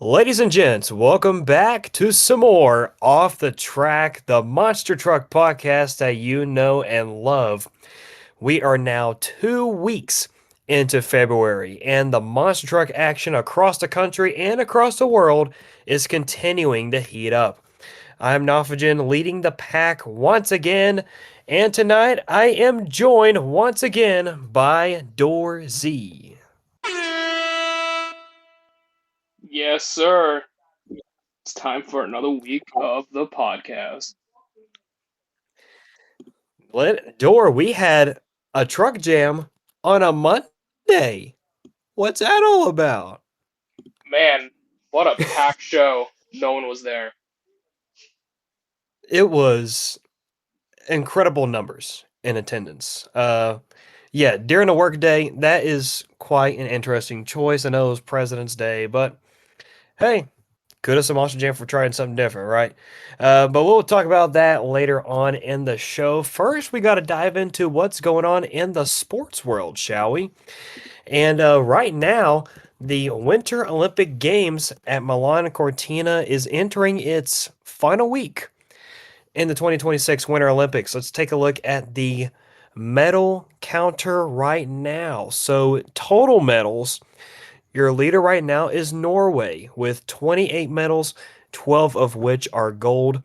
Ladies and gents, welcome back to some more Off the Track, the Monster Truck podcast that you know and love. We are now 2 weeks into February, and the Monster Truck action across the country and across the world is continuing to heat up. I'm Nofogen leading the pack once again, and tonight I am joined once again by Door Z. Yes, sir. It's time for another week of the podcast. Door, we had a truck jam on a Monday. What's that all about? Man, what a packed show. No one was there. It was incredible numbers in attendance. Yeah, during the workday, that is quite an interesting choice. I know it was President's Day, but hey, kudos to Monster Jam for trying something different, right? But we'll talk about that later on in the show. First, we got to dive into what's going on in the sports world, shall we? And right now, the Winter Olympic Games at Milan Cortina is entering its final week in the 2026 Winter Olympics. Let's take a look at the medal counter right now. So, total medals, your leader right now is Norway with 28 medals, 12 of which are gold.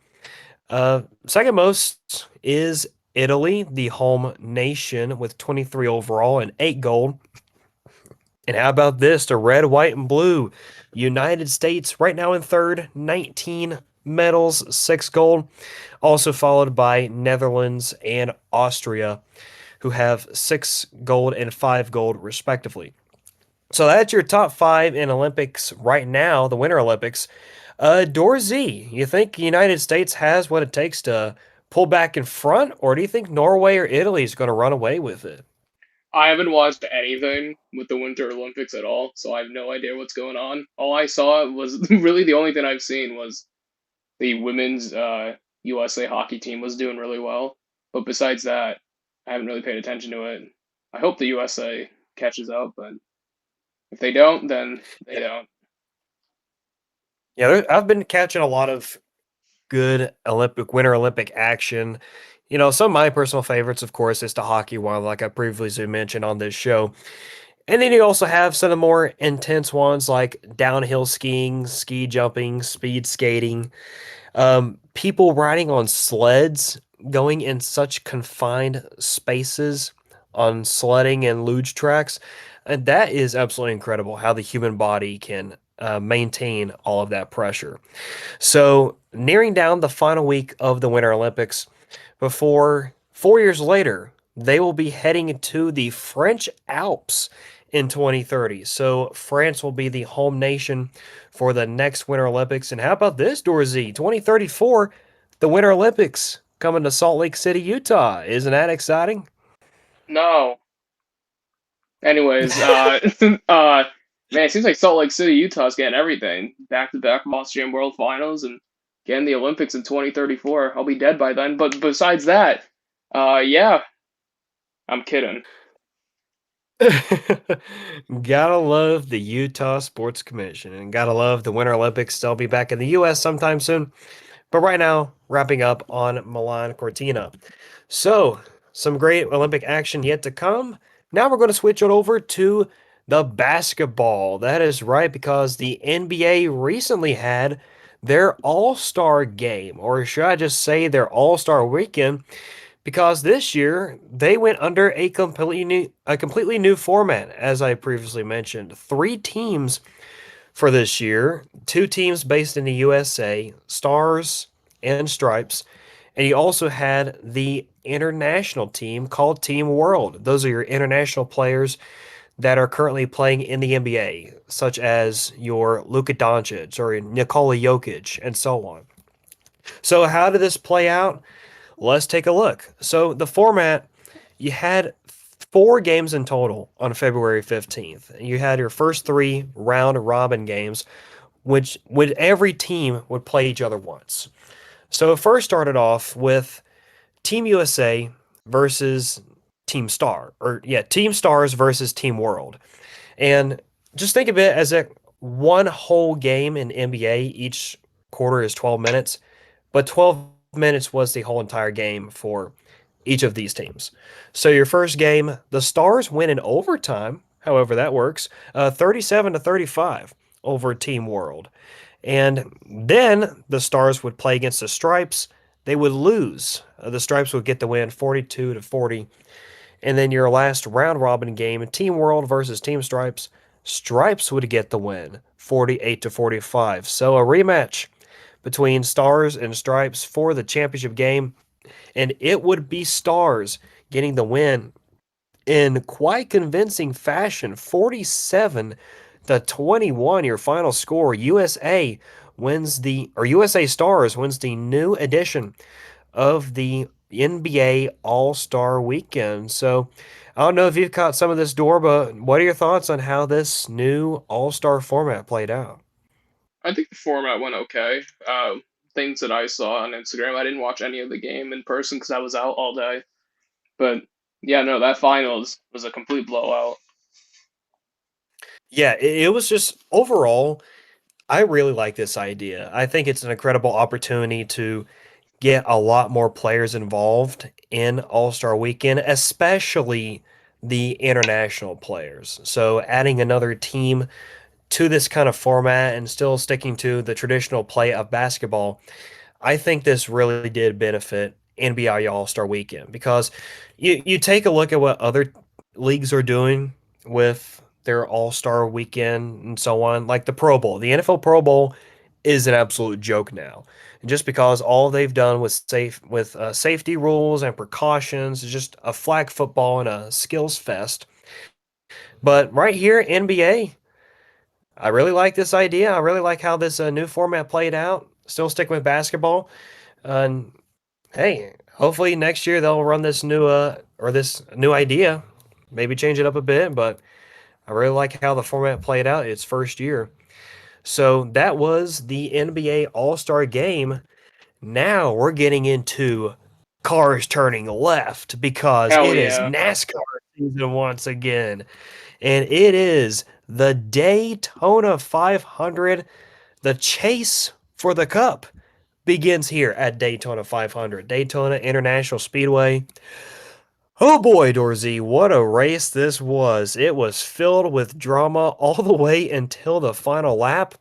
Second most is Italy, the home nation, with 23 overall and 8 gold. And how about this? The red, white, and blue. United States right now in third, 19 medals, 6 gold. Also followed by Netherlands and Austria, who have 6 gold and 5 gold, respectively. So that's your top five in Olympics right now, the Winter Olympics. Dorsey, you think the United States has what it takes to pull back in front, or do you think Norway or Italy is going to run away with it? I haven't watched anything with the Winter Olympics at all, so I have no idea what's going on. All I saw was really the only thing I've seen was the women's USA hockey team was doing really well. But besides that, I haven't really paid attention to it. I hope the USA catches up, but if they don't, then they don't. Yeah, I've been catching a lot of good Winter Olympic action. You know, some of my personal favorites, of course, is the hockey one, like I previously mentioned on this show. And then you also have some of the more intense ones like downhill skiing, ski jumping, speed skating, people riding on sleds, going in such confined spaces on sledding and luge tracks. And that is absolutely incredible how the human body can maintain all of that pressure. So, nearing down the final week of the Winter Olympics, before 4 years later, they will be heading to the French Alps in 2030. So, France will be the home nation for the next Winter Olympics. And how about this, Dorsey? 2034, the Winter Olympics coming to Salt Lake City, Utah. Isn't that exciting? No. Anyways, man, it seems like Salt Lake City, Utah's getting everything. Back to back Austrian World Finals and getting the Olympics in 2034. I'll be dead by then. But besides that, yeah, I'm kidding. Gotta love the Utah Sports Commission and gotta love the Winter Olympics. They'll be back in the US sometime soon. But right now, wrapping up on Milan Cortina. So, some great Olympic action yet to come. Now we're going to switch it over to the basketball. That is right, because the NBA recently had their All-Star game, or should I just say their All-Star weekend, because this year they went under a completely new format, as I previously mentioned. Three teams for this year, two teams based in the USA, Stars and Stripes, and you also had the international team called Team World. Those are your international players that are currently playing in the NBA, such as your Luka Doncic or Nikola Jokic, and so on. So, how did this play out? Let's take a look. So, the format, you had 4 games in total on February 15th. You had your first three round robin games, which would every team would play each other once. So it first started off with Team USA versus Team Star, or yeah, Team Stars versus Team World. And just think of it as one whole game in NBA, each quarter is 12 minutes, but 12 minutes was the whole entire game for each of these teams. So your first game, the Stars win in overtime, however that works, 37 to 35 over Team World. And then the Stars would play against the Stripes. They would lose. The Stripes would get the win 42 to 40. And then your last round robin game, Team World versus Team Stripes, Stripes would get the win 48 to 45. So a rematch between Stars and Stripes for the championship game, and it would be Stars getting the win in quite convincing fashion, 47 to 21 your final score. USA Stars wins the new edition of the NBA All-Star Weekend. So, I don't know if you've caught some of this, door, but what are your thoughts on how this new All-Star format played out? I think the format went okay. Things that I saw on Instagram, I didn't watch any of the game in person because I was out all day. But yeah, no, that finals was a complete blowout. Yeah, it was just overall, I really like this idea. I think it's an incredible opportunity to get a lot more players involved in All-Star Weekend, especially the international players. So adding another team to this kind of format and still sticking to the traditional play of basketball, I think this really did benefit NBA All-Star Weekend because you take a look at what other leagues are doing with their All-Star Weekend and so on, like the Pro Bowl. The NFL Pro Bowl is an absolute joke now. And just because all they've done with safety rules and precautions is just a flag football and a skills fest. But right here, NBA, I really like this idea. I really like how this new format played out. Still sticking with basketball. And hey, hopefully next year they'll run this new idea, maybe change it up a bit. But I really like how the format played out its first year. So that was the NBA All Star Game. Now we're getting into cars turning left because Hell it is yeah. NASCAR season once again, and it is the Daytona 500. The chase for the cup begins here at Daytona 500, Daytona International Speedway. Oh boy, Dorsey, what a race this was. It was filled with drama all the way until the final lap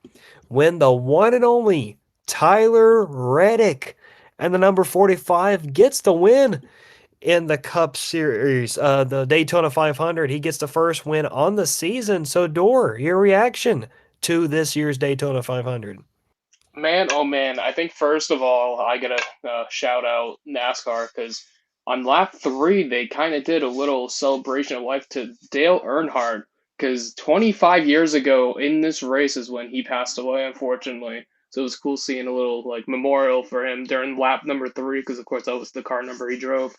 when the one and only Tyler Reddick and the number 45 gets the win in the Cup Series, the Daytona 500. He gets the first win on the season. So, Door, your reaction to this year's Daytona 500? Man, oh man, I think first of all, I gotta shout out NASCAR because on lap three, they kind of did a little celebration of life to Dale Earnhardt because 25 years ago in this race is when he passed away, unfortunately. So it was cool seeing a little like memorial for him during lap number three because, of course, that was the car number he drove.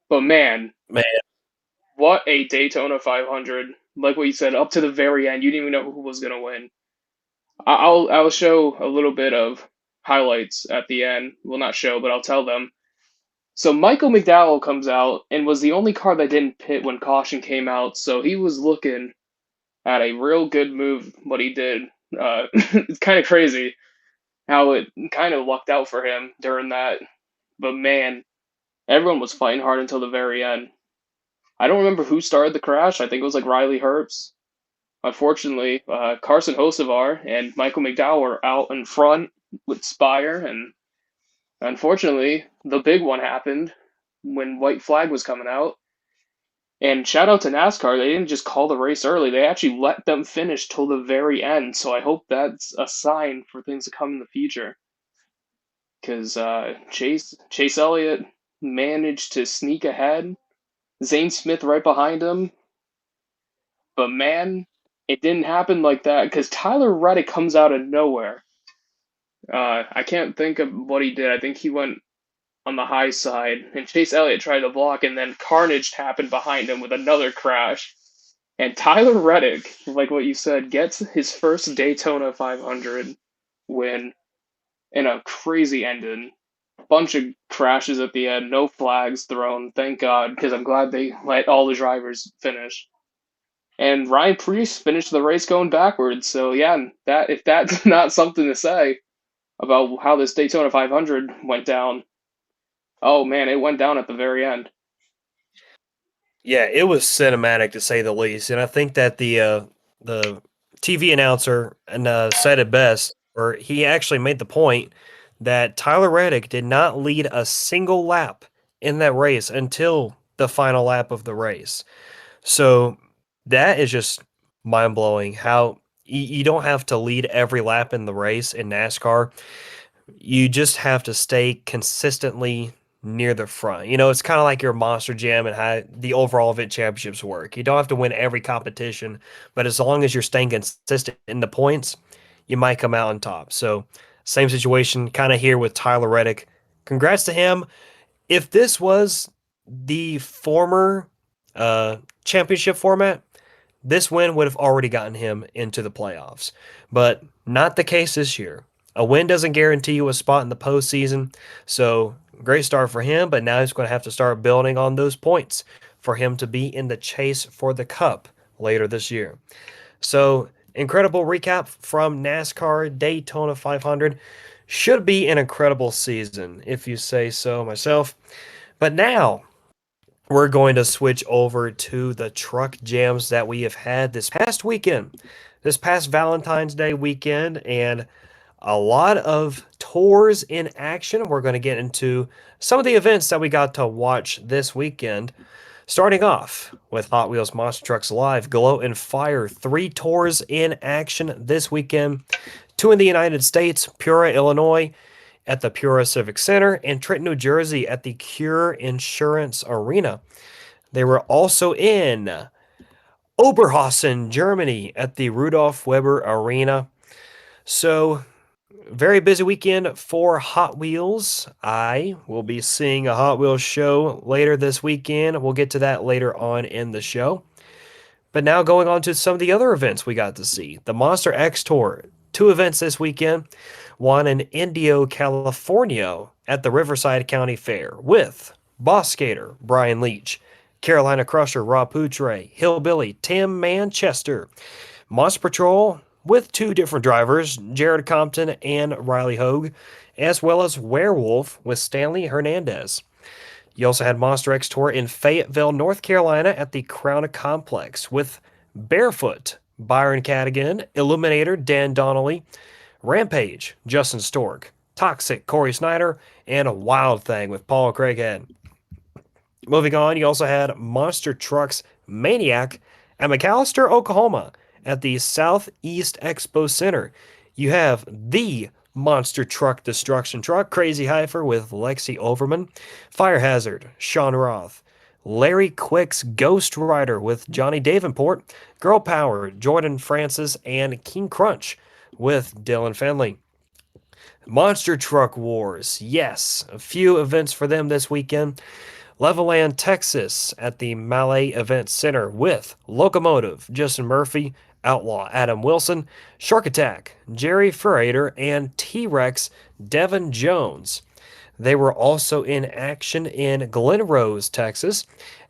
But man, Man, what a Daytona 500. Like what you said, up to the very end, you didn't even know who was gonna win. I'll show a little bit of highlights at the end. Well, not show, but I'll tell them. So Michael McDowell comes out and was the only car that didn't pit when caution came out. So he was looking at a real good move. What he did, it's kind of crazy how it kind of lucked out for him during that. But man, everyone was fighting hard until the very end. I don't remember who started the crash. I think it was like Riley Herbst. Unfortunately, Carson Hocevar and Michael McDowell were out in front with Spire, and unfortunately, the big one happened when white flag was coming out. And shout out to NASCAR, they didn't just call the race early; they actually let them finish till the very end. So I hope that's a sign for things to come in the future. Because Chase Elliott managed to sneak ahead, Zane Smith right behind him, but man, it didn't happen like that because Tyler Reddick comes out of nowhere. I can't think of what he did. I think he went on the high side, and Chase Elliott tried to block, and then carnage happened behind him with another crash. And Tyler Reddick, like what you said, gets his first Daytona 500 win in a crazy ending. Bunch of crashes at the end, no flags thrown, thank God, because I'm glad they let all the drivers finish. And Ryan Preece finished the race going backwards. So yeah, that if that's not something to say about how this Daytona 500 went down, oh man, it went down at the very end. Yeah, it was cinematic to say the least, and I think that the TV announcer and said it best, or he actually made the point that Tyler Reddick did not lead a single lap in that race until the final lap of the race. So that is just mind blowing. How you don't have to lead every lap in the race in NASCAR, you just have to stay consistently near the front. It's kind of like your Monster Jam and how the overall event championships work. You don't have to win every competition, but as long as you're staying consistent in the points, you might come out on top. So, same situation kind of here with Tyler Reddick. Congrats to him. If this was the former uh, championship format, this win would have already gotten him into the playoffs, but not the case this year. A win doesn't guarantee you a spot in the postseason, so great start for him, but now he's going to have to start building on those points for him to be in the chase for the cup later this year. So, incredible recap from NASCAR Daytona 500. Should be an incredible season, if you say so myself. But now, we're going to switch over to the truck jams that we have had this past weekend, this past Valentine's Day weekend, and a lot of tours in action. We're going to get into some of the events that we got to watch this weekend. Starting off with Hot Wheels Monster Trucks Live, Glow and Fire, three tours in action this weekend. Two in the United States, Peoria, Illinois, at the Peoria Civic Center, and Trenton, New Jersey, at the Cure Insurance Arena. They were also in Oberhausen, Germany, at the Rudolf Weber Arena. So, very busy weekend for Hot Wheels. I will be seeing a Hot Wheels show later this weekend. We'll get to that later on in the show. But now going on to some of the other events we got to see. The Monster X Tour, two events this weekend. One in Indio, California at the Riverside County Fair with Boss Skater Brian Leach, Carolina Crusher Rob Poutre, Hillbilly Tim Manchester, Monster Patrol with two different drivers, Jared Compton and Riley Hogue, as well as Werewolf with Stanley Hernandez. You also had Monster X Tour in Fayetteville, North Carolina at the Crown Complex with Barefoot, Byron Cadigan, Illuminator, Dan Donnelly, Rampage, Justin Stork, Toxic, Corey Snyder, and a Wild Thing with Paul Craighead. Moving on, you also had Monster Trucks Maniac at McAlester, Oklahoma at the Southeast Expo Center. You have the Monster Truck Destruction Truck, Crazy Heifer with Lexi Overman, Fire Hazard, Sean Roth, Larry Quick's Ghost Rider with Johnny Davenport, Girl Power, Jordan Francis, and King Crunch with Dylan Fenley. Monster Truck Wars, yes, a few events for them this weekend. Levelland, Texas at the Mallet Event Center with Locomotive, Justin Murphy, Outlaw Adam Wilson, Shark Attack, Jerry Furater, and T-Rex Devin Jones. They were also in action in Glen Rose, Texas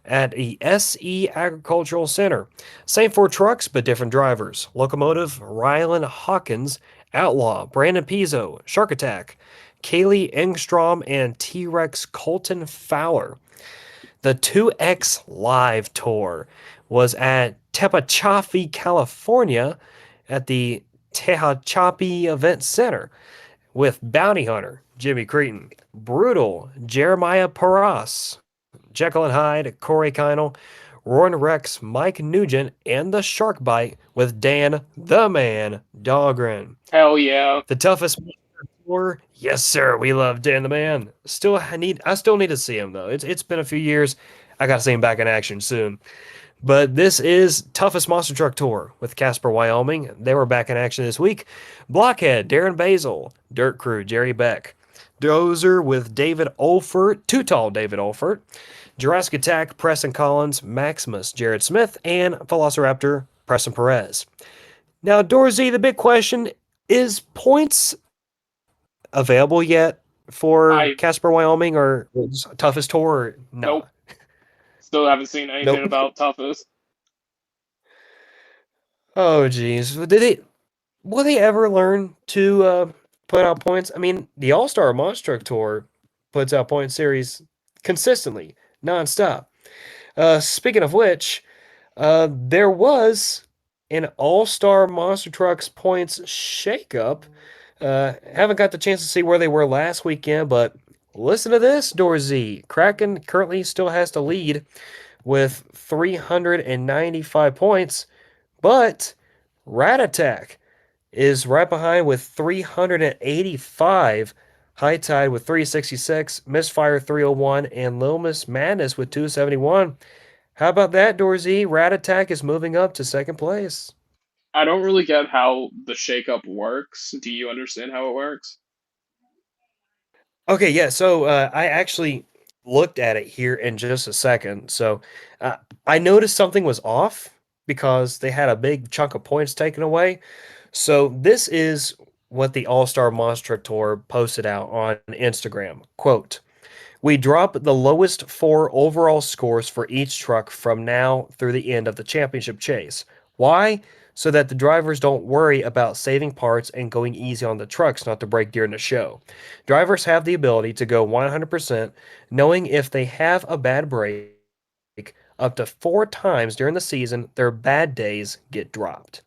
at the SE Agricultural Center. Same four trucks, but different drivers. Locomotive, Rylan Hawkins, Outlaw, Brandon Pizzo, Shark Attack, Kaylee Engstrom, and T-Rex Colton Fowler. The 2X Live Tour was at Tehachapi, California at the Tehachapi Event Center with Bounty Hunter, Jimmy Cretin, Brutal, Jeremiah Paras, Jekyll and Hyde, Corey Kinel, Rowan Rex, Mike Nugent, and the Shark Bite with Dan the Man Dahlgren. Hell yeah. The toughest tour, yes sir, we love Dan the Man. I still need to see him though. It's been a few years. I gotta see him back in action soon. But this is Toughest Monster Truck Tour with Casper, Wyoming. They were back in action this week. Blockhead, Darren Basil. Dirt Crew, Jerry Beck. Dozer with David Olfert, Too Tall David Olfert. Jurassic Attack, Preston Collins, Maximus, Jared Smith, and Velociraptor, Preston Perez. Now, Dorsey, the big question is points available yet for I Casper, Wyoming, or Toughest Tour? Or Nope. no. Still haven't seen anything Nope. about toughest. Oh, geez. Will they ever learn to put out points? I mean, the All Star Monster Truck Tour puts out point series consistently, nonstop. Speaking of which, there was an All Star Monster Trucks points shakeup. Haven't got the chance to see where they were last weekend, but listen to this, Dorsey. Kraken currently still has to lead with 395 points, but Rat Attack is right behind with 385. High Tide with 366, Misfire 301, and Lil Miss Madness with 271. How about that, Dorsey? Rat Attack is moving up to second place. I don't really get how the shakeup works. Do you understand how it works? Okay, yeah. So I actually looked at it here in just a second. So uh, I noticed something was off because they had a big chunk of points taken away. So this is what the All Star Monster Tour posted out on Instagram. Quote, we drop the lowest four overall scores for each truck from now through the end of the championship chase. Why? So that the drivers don't worry about saving parts and going easy on the trucks not to break during the show. Drivers have the ability to go 100%, knowing if they have a bad break up to four times during the season, their bad days get dropped.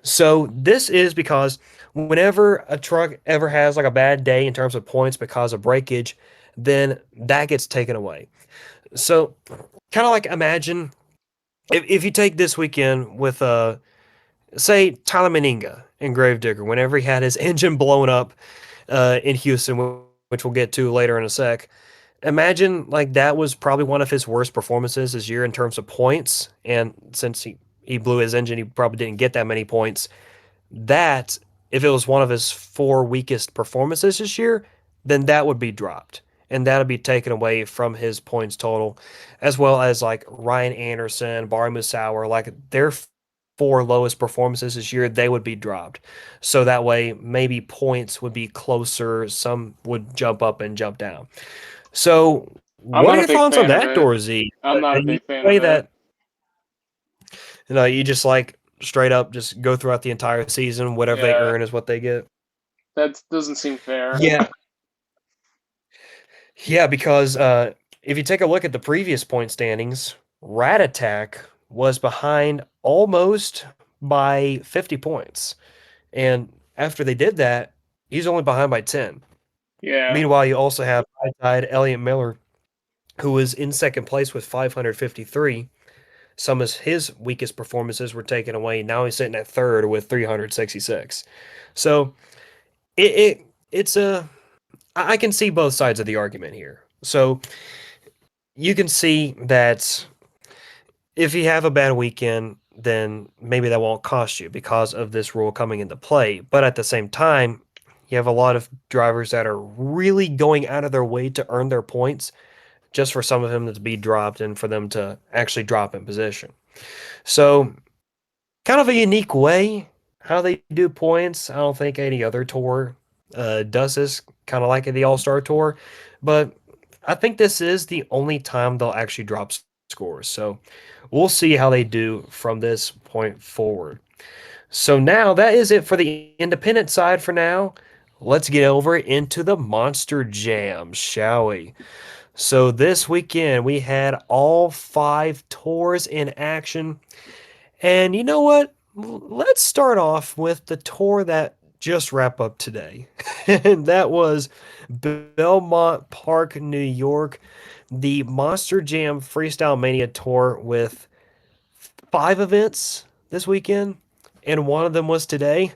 So this is because whenever a truck ever has like a bad day in terms of points because of breakage, then that gets taken away. So kind of like imagine if you take this weekend with say Tyler Meninga in Gravedigger, whenever he had his engine blown up in Houston, which we'll get to later in a sec. Imagine like that was probably one of his worst performances this year in terms of points, and since he blew his engine, he probably didn't get that many points. That, if it was one of his four weakest performances this year, then that would be dropped. And that would be taken away from his points total, as well as like Ryan Anderson, Barry Musauer, like their four lowest performances this year, they would be dropped. So that way, maybe points would be closer, some would jump up and jump down. So, I'm what are not a your big thoughts on fan of that, it. Dorsey? I'm not a And you big fan say of it. that you just like straight up just go throughout the entire season, whatever they Yeah, earn is what they get. that doesn't seem fair. Yeah, yeah, because if you take a look at the previous point standings, Rat Attack was behind almost by 50 points. And after they did that, he's only behind by 10. Yeah, Meanwhile, you also have high tide Elliot Miller, who was in second place with 553. Some of his weakest performances were taken away. Now he's sitting at third with 366. So it, it it's a I can see both sides of the argument here. So you can see that if you have a bad weekend, then maybe that won't cost you because of this rule coming into play. But at the same time, you have a lot of drivers that are really going out of their way to earn their points just for some of them to be dropped and for them to actually drop in position. So, kind of a unique way how they do points. I don't think any other tour does this kind of like the All Star Tour, but I think this is the only time they'll actually drop scores. So we'll see how they do from this point forward. So now that is it for the independent side for now. Let's get over into the Monster Jam, shall we? So this weekend we had all five tours in action. And you know what? Let's start off with the tour that just wrapped up today. And that was Belmont Park, New York, the Monster Jam Freestyle Mania Tour with five events this weekend, and one of them was today.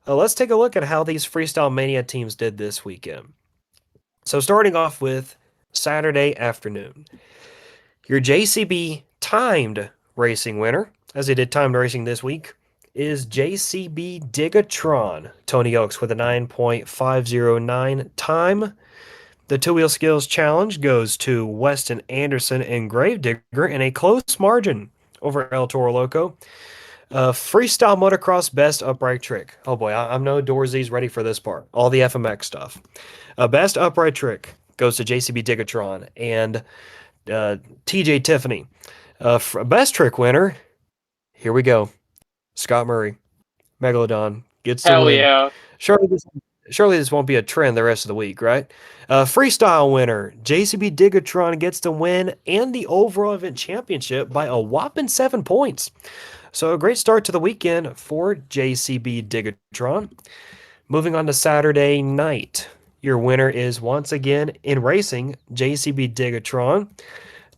Let's take a look at how these Freestyle Mania teams did this weekend. So, starting off with Saturday afternoon, your JCB timed racing winner, as they did timed racing this week, is JCB Digatron. Tony Oaks with a 9.509 time. The two wheel skills challenge goes to Weston Anderson and Gravedigger in a close margin over El Toro Loco. Freestyle motocross best upright trick. Oh boy, I'm no Dorsey's ready for this part. All the FMX stuff. Best upright trick goes to JCB Digatron and TJ Tiffany. Best trick winner. Here we go. Scott Murray, Megalodon gets the Hell win. yeah. Surely this, surely this won't be a trend the rest of the week, right? Freestyle winner JCB Digatron gets the win and the overall event championship by a whopping 7 points. So a great start to the weekend for JCB Digatron. Moving on to Saturday night. Your winner is once again in racing, JCB Digatron.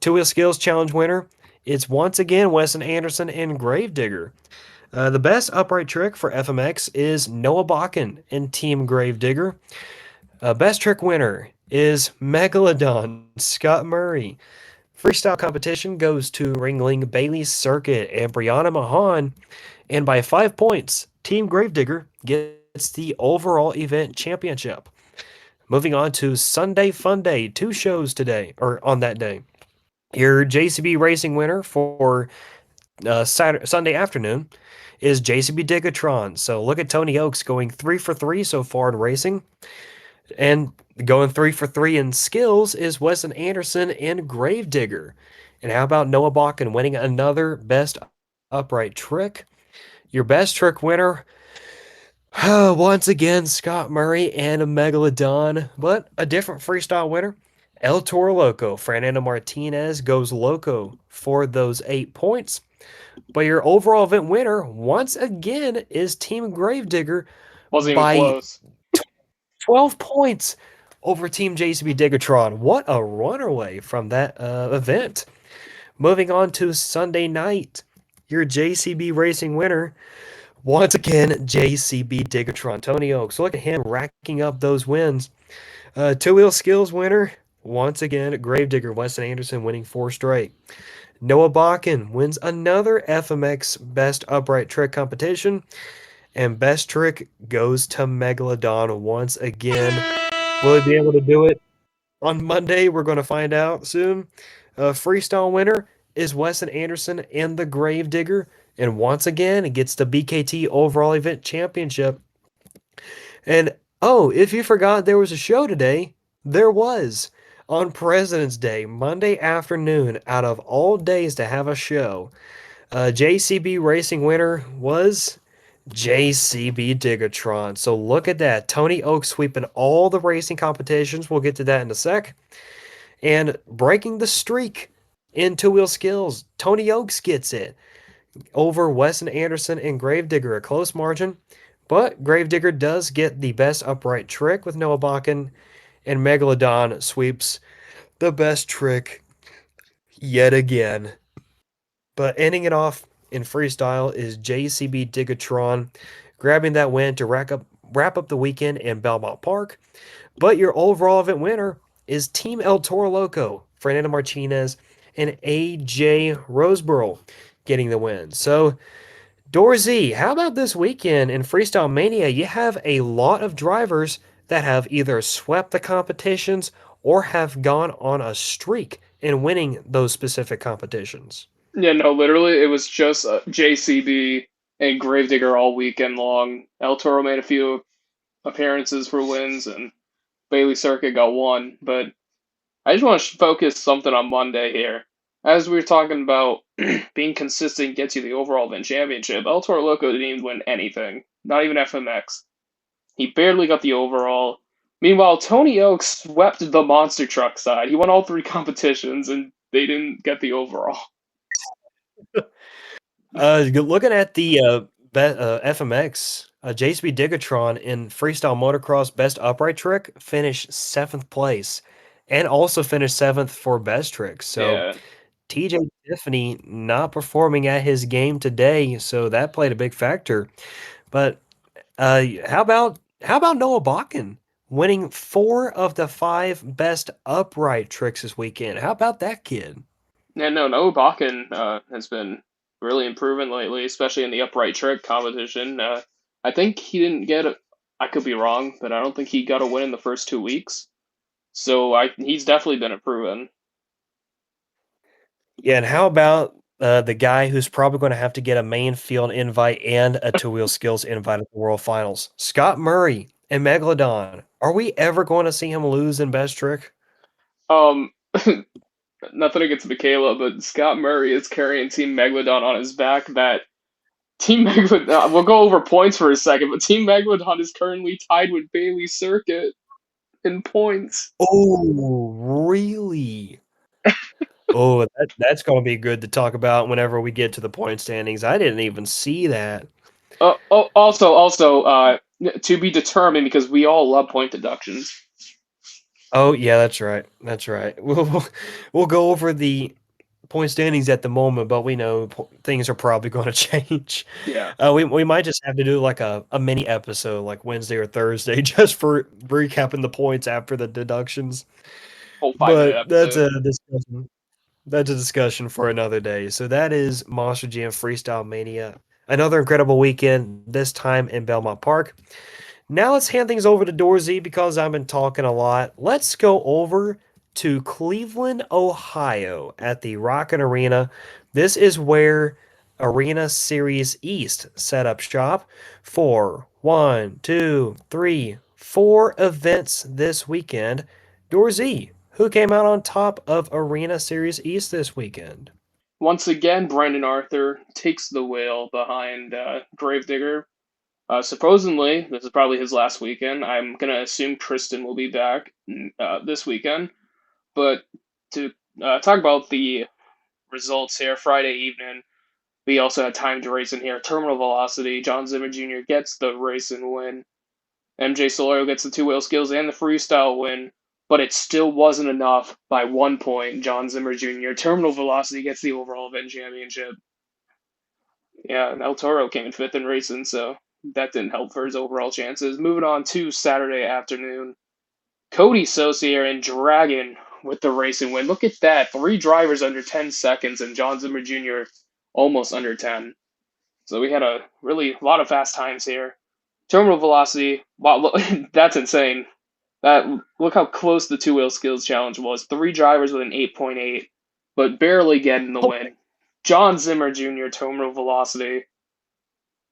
Two Wheel Skills Challenge winner. It's once again Weston Anderson and Gravedigger. The best upright trick for FMX is Noah Bakken and Team Gravedigger. Best trick winner is Megalodon Scott Murray. Freestyle competition goes to Ringling Bailey Circuit and Brianna Mahan. And by 5 points, Team Gravedigger gets the overall event championship. Moving on to Sunday Fun Day, two shows today, or on that day. Your JCB Racing winner for Sunday afternoon is JCB Digatron. So look at Tony Oaks going 3 for 3 so far in racing. And going 3 for 3 in skills is Weston Anderson and Gravedigger. And how about Noah Bakken winning another best upright trick? Your best trick winner, once again, Scott Murray and a Megalodon, but a different freestyle winner. El Toro Loco, Fernando Martinez goes loco for those 8 points. But your overall event winner, once again, is Team Gravedigger Wasn't even by close. 12 points over Team JCB Digatron. What a runaway from that event. Moving on to Sunday night, your JCB Racing winner, once again, JCB Digatron. Tony Oaks, look at him racking up those wins. Two Wheel Skills winner, once again, Gravedigger Weston Anderson winning 4 straight. Noah Bakken wins another FMX Best Upright Trick competition. And Best Trick goes to Megalodon once again. Will he be able to do it on Monday? We're going to find out soon. Freestyle winner is Weston Anderson and the Gravedigger. And once again, it gets the BKT Overall Event Championship. And oh, if you forgot there was a show today, there was. On President's Day, Monday afternoon, out of all days to have a show, JCB Racing winner was JCB Digatron. So look at that. Tony Oaks sweeping all the racing competitions. We'll get to that in a sec. And breaking the streak in two wheel skills. Tony Oaks gets it over Weston Anderson and Gravedigger, a close margin. But Gravedigger does get the best upright trick with Noah Bakken, and Megalodon sweeps the best trick yet again. But ending it off in freestyle is JCB Digatron grabbing that win to wrap up the weekend in Belmont Park. But your overall event winner is Team El Toro Loco, Fernando Martinez and AJ Roseborough getting the win. So, Dorsey, how about this weekend in Freestyle Mania? You have a lot of drivers that have either swept the competitions or have gone on a streak in winning those specific competitions. Yeah, no, literally, it was just JCB and Gravedigger all weekend long. El Toro made a few appearances for wins, and Bailey Circuit got one. But I just want to focus something on Monday here. As we were talking about being consistent gets you the overall event championship, El Toro Loco didn't even win anything, not even FMX. He barely got the overall. Meanwhile, Tony Oaks swept the monster truck side. He won all three competitions, and they didn't get the overall. Looking at the FMX, JCB Digatron in freestyle motocross best upright trick finished seventh place, and also finished seventh for best trick. So Yeah. TJ Tiffany not performing at his game today, so that played a big factor. But how about Noah Bakken winning 4 of the 5 best upright tricks this weekend? How about that kid? Yeah, no, Bakken has been really improving lately, especially in the upright trick competition. I think he didn't get a, I could be wrong, but I don't think he got a win in the first 2 weeks. So he's definitely been improving. Yeah, and how about the guy who's probably going to have to get a main field invite and a two wheel skills invite at the World Finals? Scott Murray and Megalodon. Are we ever going to see him lose in best trick? Um, Nothing against Michaela, but Scott Murray is carrying Team Megalodon on his back. That Team Megalodon. We'll go over points for a second, but Team Megalodon is currently tied with Bailey Circuit in points. Oh, really? Oh, that's gonna be good to talk about whenever we get to the point standings. I didn't even see that. Also, to be determined because we all love point deductions. Oh, yeah, that's right. That's right. We'll go over the point standings at the moment, but we know things are probably going to change. Yeah, We might just have to do like a mini episode, like Wednesday or Thursday, just for recapping the points after the deductions. whole 5 minute But episode. that's a discussion for another day. So that is Monster Jam Freestyle Mania. Another incredible weekend, this time in Belmont Park. Now let's hand things over to Dorsey because I've been talking a lot. Let's go over to Cleveland, Ohio at the Rocket Arena. This is where Arena Series East set up shop for one, two, three, four events this weekend. Dorsey, who came out on top of Arena Series East this weekend? Once again, Brandon Arthur takes the wheel behind Gravedigger. Supposedly, this is probably his last weekend. I'm gonna assume Tristan will be back this weekend. But to talk about the results here, Friday evening, we also had time to race in here. Terminal Velocity, John Zimmer Jr. gets the race and win. MJ Solorio gets the two wheel skills and the freestyle win, but it still wasn't enough by 1 point. John Zimmer Jr. Terminal Velocity gets the overall event championship. Yeah, and El Toro came in fifth in racing, so that didn't help for his overall chances. Moving on to Saturday afternoon. Cody Saucier and Dragon with the racing win. Look at that. Three drivers under 10 seconds, and John Zimmer Jr. almost under 10. So we had a really lot of fast times here. Terminal velocity. Wow, look, that's insane. That look how close the two wheel skills challenge was. Three drivers with an 8.8, but barely getting the win. John Zimmer Jr. Terminal velocity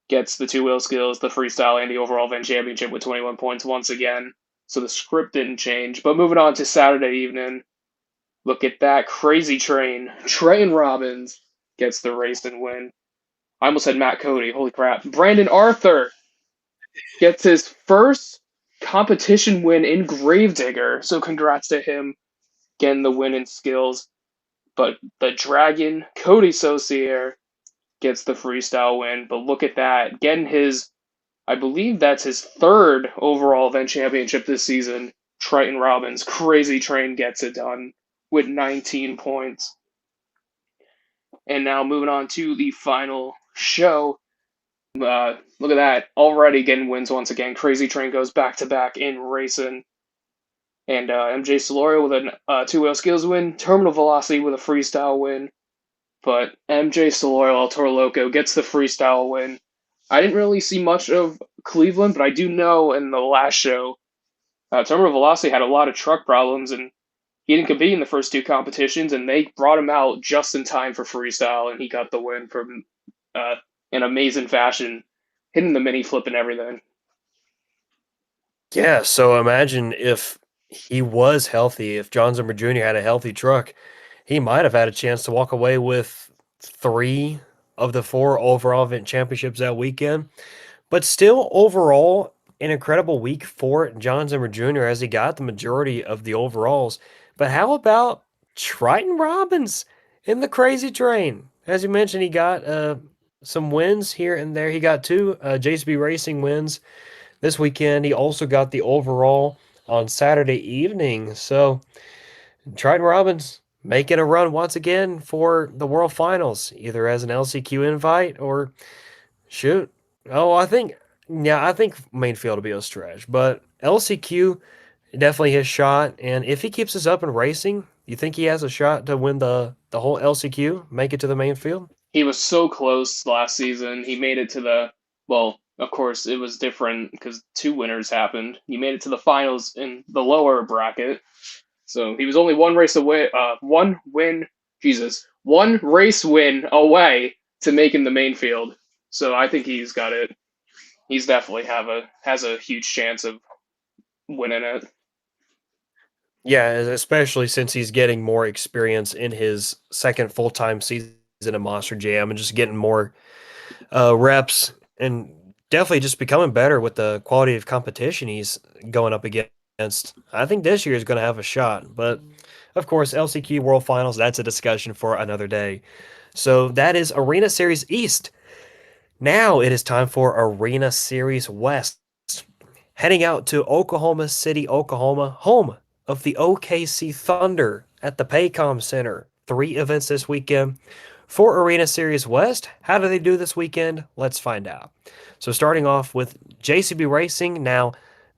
gets the two wheel skills, the freestyle, and the overall event championship with 21 points once again. So the script didn't change. But moving on to Saturday evening, look at that crazy train. Trey Robbins gets the race and win. I almost said Matt Cody. Holy crap. Brandon Arthur gets his first competition win in Gravedigger. So congrats to him getting the win in skills. But the Dragon, Cody Saucier, gets the freestyle win. But look at that. Getting his, I believe that's his third overall event championship this season. Triton Robbins, crazy train, gets it done with 19 points. And now moving on to the final show. Look at that. Already getting wins once again. Crazy Train goes back to back in racing. And MJ Solorio with a two wheel skills win. Terminal Velocity with a freestyle win. But MJ Solorio El Toro Loco gets the freestyle win. I didn't really see much of Cleveland, but I do know in the last show, Terminal Velocity had a lot of truck problems, and he didn't compete in the first two competitions, and they brought him out just in time for freestyle, and he got the win from uh, in amazing fashion, hitting the mini flip and everything. Yeah, so imagine if he was healthy, if John Zimmer Jr. had a healthy truck, he might have had a chance to walk away with three of the four overall event championships that weekend. But still, overall, an incredible week for John Zimmer Jr. as he got the majority of the overalls. But how about Triton Robbins in the crazy train? As you mentioned, he got some wins here and there. He got two JCB Racing wins this weekend. He also got the overall on Saturday evening. So Triton Robbins making a run once again for the World Finals, either as an LCQ invite or shoot. Oh, I think main field will be a stretch, but LCQ definitely his shot. And if he keeps this up in racing, you think he has a shot to win the whole LCQ, make it to the main field? He was so close last season. He made it to the, well, of course, it was different because two winners happened. He made it to the finals in the lower bracket. So he was only one race away, one win, Jesus, one race win away to making the main field. So I think he's got it. He's definitely has a huge chance of winning it. Yeah, especially since he's getting more experience in his second full-time season of Monster Jam and just getting more reps, and definitely just becoming better with the quality of competition he's going up against. I think this year is going to have a shot, but of course, LCQ World Finals, that's a discussion for another day. So that is Arena Series East. Now it is time for Arena Series West. Heading out to Oklahoma City, Oklahoma, home of the OKC Thunder at the Paycom Center. 3 events this weekend. For Arena Series West, how do they do this weekend? Let's find out. So, starting off with JCB Racing. Now,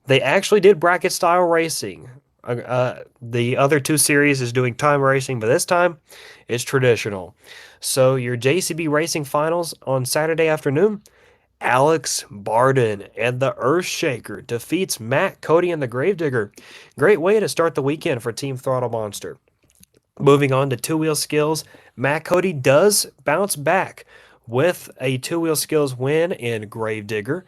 they actually did bracket style racing. The other 2 series is doing time racing, but this time it's traditional. So, your JCB Racing finals on Saturday afternoon. Alex Barden and the Earthshaker defeats Matt Cody and the Gravedigger. Great way to start the weekend for Team Throttle Monster. Moving on to two-wheel skills, Matt Cody does bounce back with a two-wheel skills win in Gravedigger.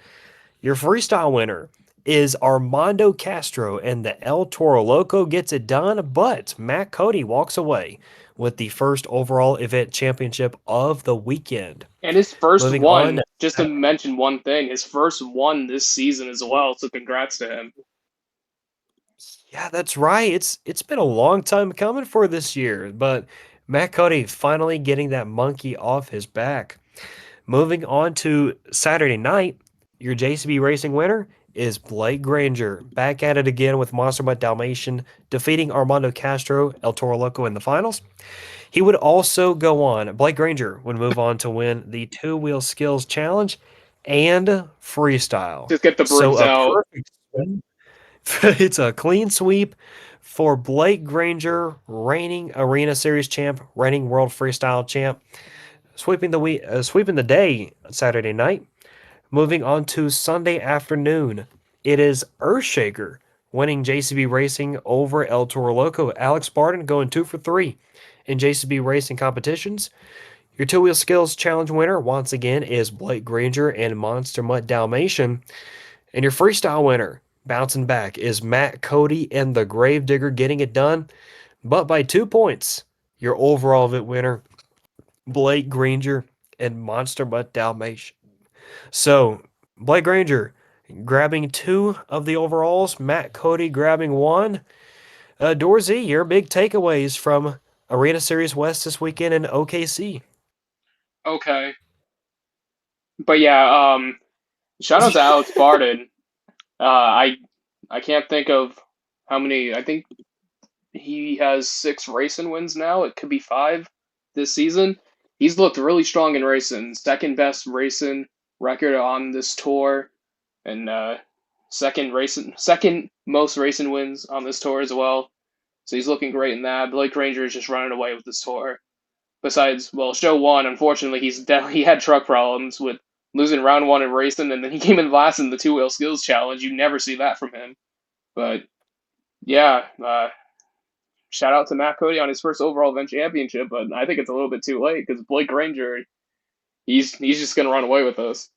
Your freestyle winner is Armando Castro, and the El Toro Loco gets it done, but Matt Cody walks away with the first overall event championship of the weekend. And his first Moving on, one, just to mention one thing, his first one this season as well. So congrats to him. yeah, that's right. It's been a long time coming for this year, but Matt Cody finally getting that monkey off his back. Moving on to Saturday night, your JCB Racing winner is Blake Granger. Back at it again with Monster Mutt Dalmatian, defeating Armando Castro, El Toro Loco in the finals. He would also go on, Blake Granger would move on to win the two wheel skills challenge and freestyle. Just get the So brooms a out. perfect swing. It's a clean sweep for Blake Granger, reigning Arena Series champ, reigning World Freestyle champ, sweeping the day Saturday night. Moving on to Sunday afternoon, it is Earthshaker winning JCB Racing over El Toro Loco. Alex Barton going 2 for 3 in JCB Racing competitions. Your two wheel skills challenge winner once again is Blake Granger and Monster Mutt Dalmatian. And your freestyle winner, bouncing back, is Matt Cody and the Gravedigger getting it done, but by 2 points. Your overall event winner, Blake Granger and Monster Mutt Dalmatian. So, Blake Granger grabbing 2 of the overalls, Matt Cody grabbing 1. Dorsey, your big takeaways from Arena Series West this weekend in OKC. Okay, but yeah, shout out to Alex Barden. I can't think of how many. I think he has 6 racing wins now. It could be 5 this season. He's looked really strong in racing. Second best racing record on this tour, and second most racing wins on this tour as well. So he's looking great in that. Blake Granger is just running away with this tour. Besides, well, show one, unfortunately, he had truck problems with losing round one in racing, and then he came in last in the two wheel skills challenge. You never see that from him. But yeah, shout out to Matt Cody on his first overall event championship, but I think it's a little bit too late because Blake Granger, he's just gonna run away with us.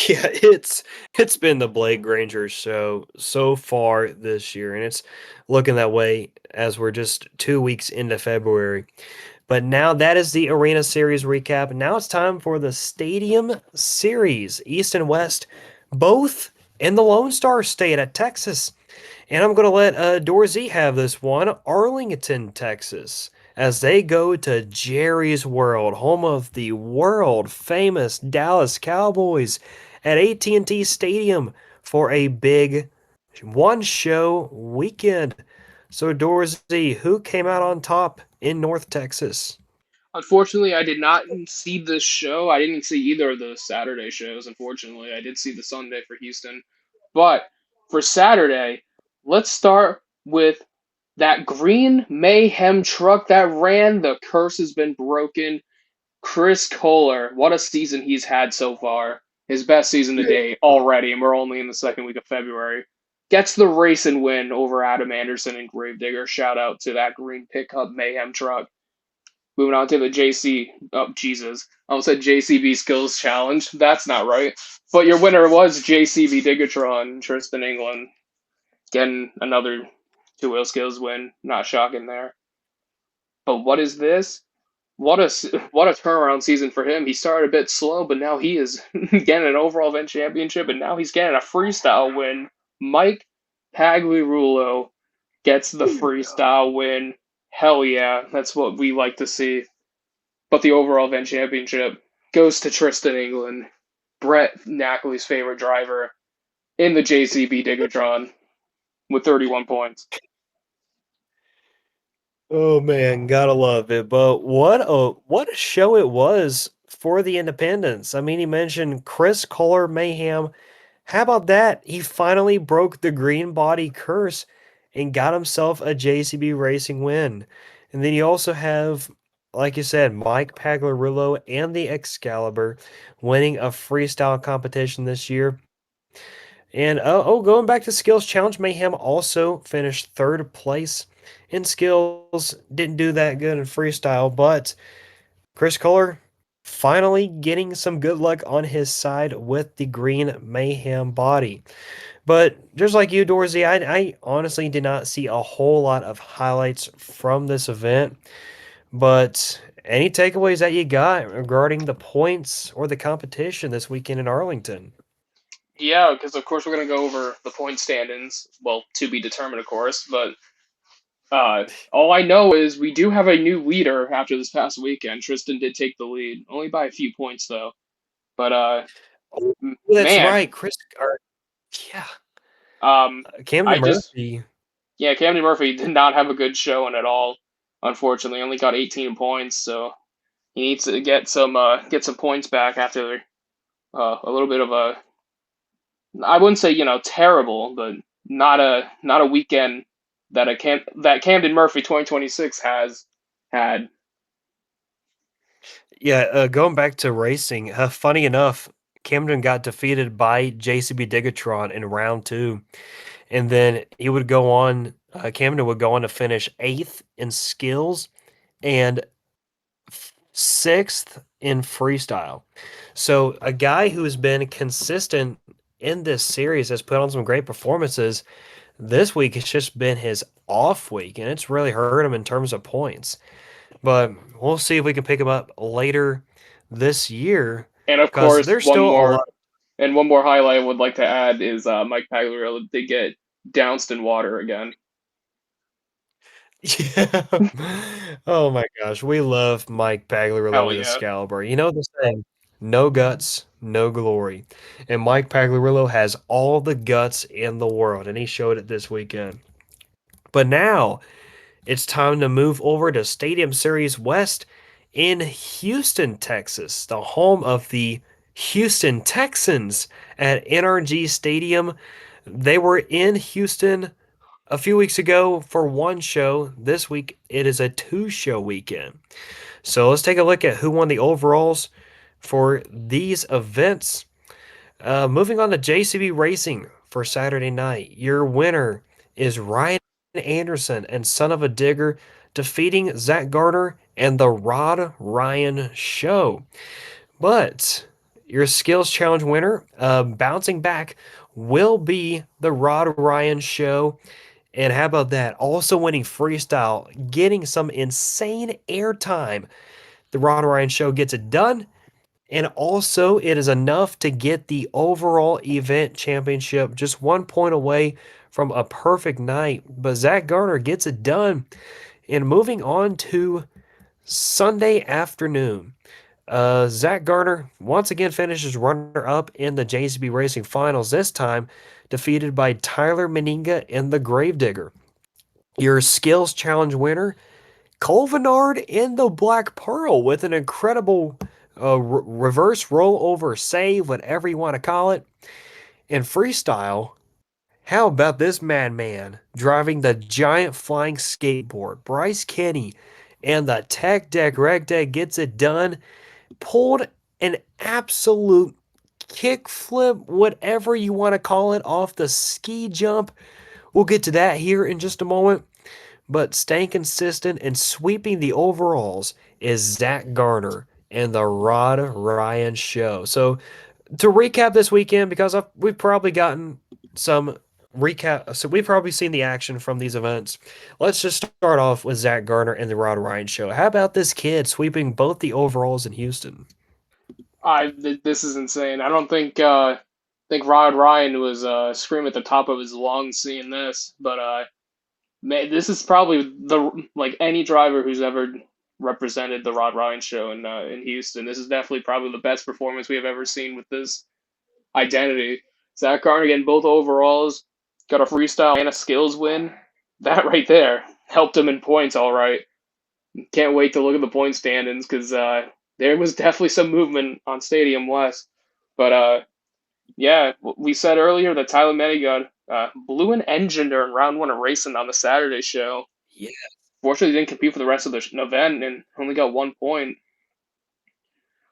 Yeah, it's been the Blake Granger show so far this year, and it's looking that way as we're just 2 weeks into February. But now that is the Arena Series recap. Now it's time for the Stadium Series, East and West, both in the Lone Star State at Texas. And I'm going to let Dorsey have this one, Arlington, Texas, as they go to Jerry's World, home of the world famous Dallas Cowboys, at AT&T Stadium for a big one-show weekend. So, Dorsey, who came out on top in North Texas? Unfortunately, I did not see this show. I didn't see either of the Saturday shows. Unfortunately, I did see the Sunday for Houston, but for Saturday, let's start with that green mayhem truck that ran. The curse has been broken. Chris Kohler, what a season he's had so far. His best season to date already, and we're only in the second week of February. Gets the race and win over Adam Anderson and Gravedigger. Shout out to that green pickup mayhem truck. Moving on to the JC. Oh, Jesus. I almost said JCB Skills Challenge. That's not right. But your winner was JCB Digatron, Tristan England. Getting another two wheel skills win. Not shocking there. But what is this? what a turnaround season for him. He started a bit slow, but now he is getting an overall event championship, and now he's getting a freestyle win. Mike Pagliarulo gets the freestyle win. Hell yeah, that's what we like to see. But the overall event championship goes to Tristan England, Brett Knackley's favorite driver, in the JCB Digatron with 31 points. Oh man, gotta love it. But what a show it was for the independents. I mean, he mentioned Chris Kohler Mayhem. How about that? He finally broke the green body curse and got himself a JCB Racing win. And then you also have, like you said, Mike Pagliarulo and the Excalibur winning a freestyle competition this year. And going back to skills challenge, Mayhem also finished third place in skills. Didn't do that good in freestyle, but Chris Kohler finally getting some good luck on his side with the green Mayhem body. But just like you, Dorsey, I honestly did not see a whole lot of highlights from this event. But any takeaways that you got regarding the points or the competition this weekend in Arlington? Yeah, because of course we're going to go over the point standings. Well, to be determined, of course. But all I know is we do have a new leader after this past weekend. Tristan did take the lead, only by a few points though. But Oh, that's man, right, yeah, I Camden just Murphy. yeah, Camden Murphy did not have a good showing at all. Unfortunately, only got 18 points, so he needs to get some points back after a little bit of a I wouldn't say terrible, but not a weekend that that Camden Murphy 2026 has had. Yeah, going back to racing, funny enough, Camden got defeated by JCB Digatron in round two, and then he would go on. Camden would go on to finish eighth in skills and sixth in freestyle. So a guy who has been consistent in this series has put on some great performances. This week it's just been his off week, and it's really hurt him in terms of points. But we'll see if we can pick him up later this year And of because course, there's still a lot. one more highlight I would like to add is Mike Pagliarulo did get doused in water again. Yeah. Oh my gosh, we love Mike Pagliarulo Hell with yeah. Excalibur. You know the saying, no guts, no glory. And Mike Pagliarulo has all the guts in the world, and he showed it this weekend. But now it's time to move over to Stadium Series West in Houston, Texas, the home of the Houston Texans at NRG Stadium. They were in Houston a few weeks ago for one show. This week it is a two-show weekend. So let's take a look at who won the overalls for these events. Moving on to JCB Racing for Saturday night. Your winner is Ryan Anderson and Son of a Digger defeating Zach Garner and the Rod Ryan Show. But your skills challenge winner, bouncing back, will be the Rod Ryan Show. And how about that? Also winning freestyle, getting some insane airtime. The Rod Ryan Show gets it done. And also, it is enough to get the overall event championship, just 1 point away from a perfect night. But Zach Garner gets it done. And moving on to Sunday afternoon, Zach Garner once again finishes runner up in the JCB Racing Finals, this time defeated by Tyler Meninga in the Gravedigger. Your skills challenge winner, Colvinard in the Black Pearl with an incredible reverse rollover save, whatever you want to call it. In freestyle, how about this madman driving the giant flying skateboard? Bryce Kenny and the Tech Deck Rec Deck gets it done. Pulled an absolute kickflip, whatever you want to call it, off the ski jump. We'll get to that here in just a moment. But staying consistent and sweeping the overalls is Zach Garner and the Rod Ryan Show. So to recap this weekend, because we've probably gotten some recap. So we've probably seen the action from these events. Let's just start off with Zach Garner and the Rod Ryan show. How about this kid sweeping both the overalls in Houston? This is insane. I don't think Rod Ryan was screaming at the top of his lungs seeing this, but man, this is probably the like any driver who's ever represented the Rod Ryan show in Houston. This is definitely probably the best performance we have ever seen with this identity. Zach Garner getting both overalls, got a freestyle and a skills win. That right there helped him in points, all right. Can't wait to look at the point standings because there was definitely some movement on Stadium West. But yeah, we said earlier that Tyler Meddy got blew an engine during round one of racing on the Saturday show. Yeah. Fortunately, didn't compete for the rest of the event and only got 1 point.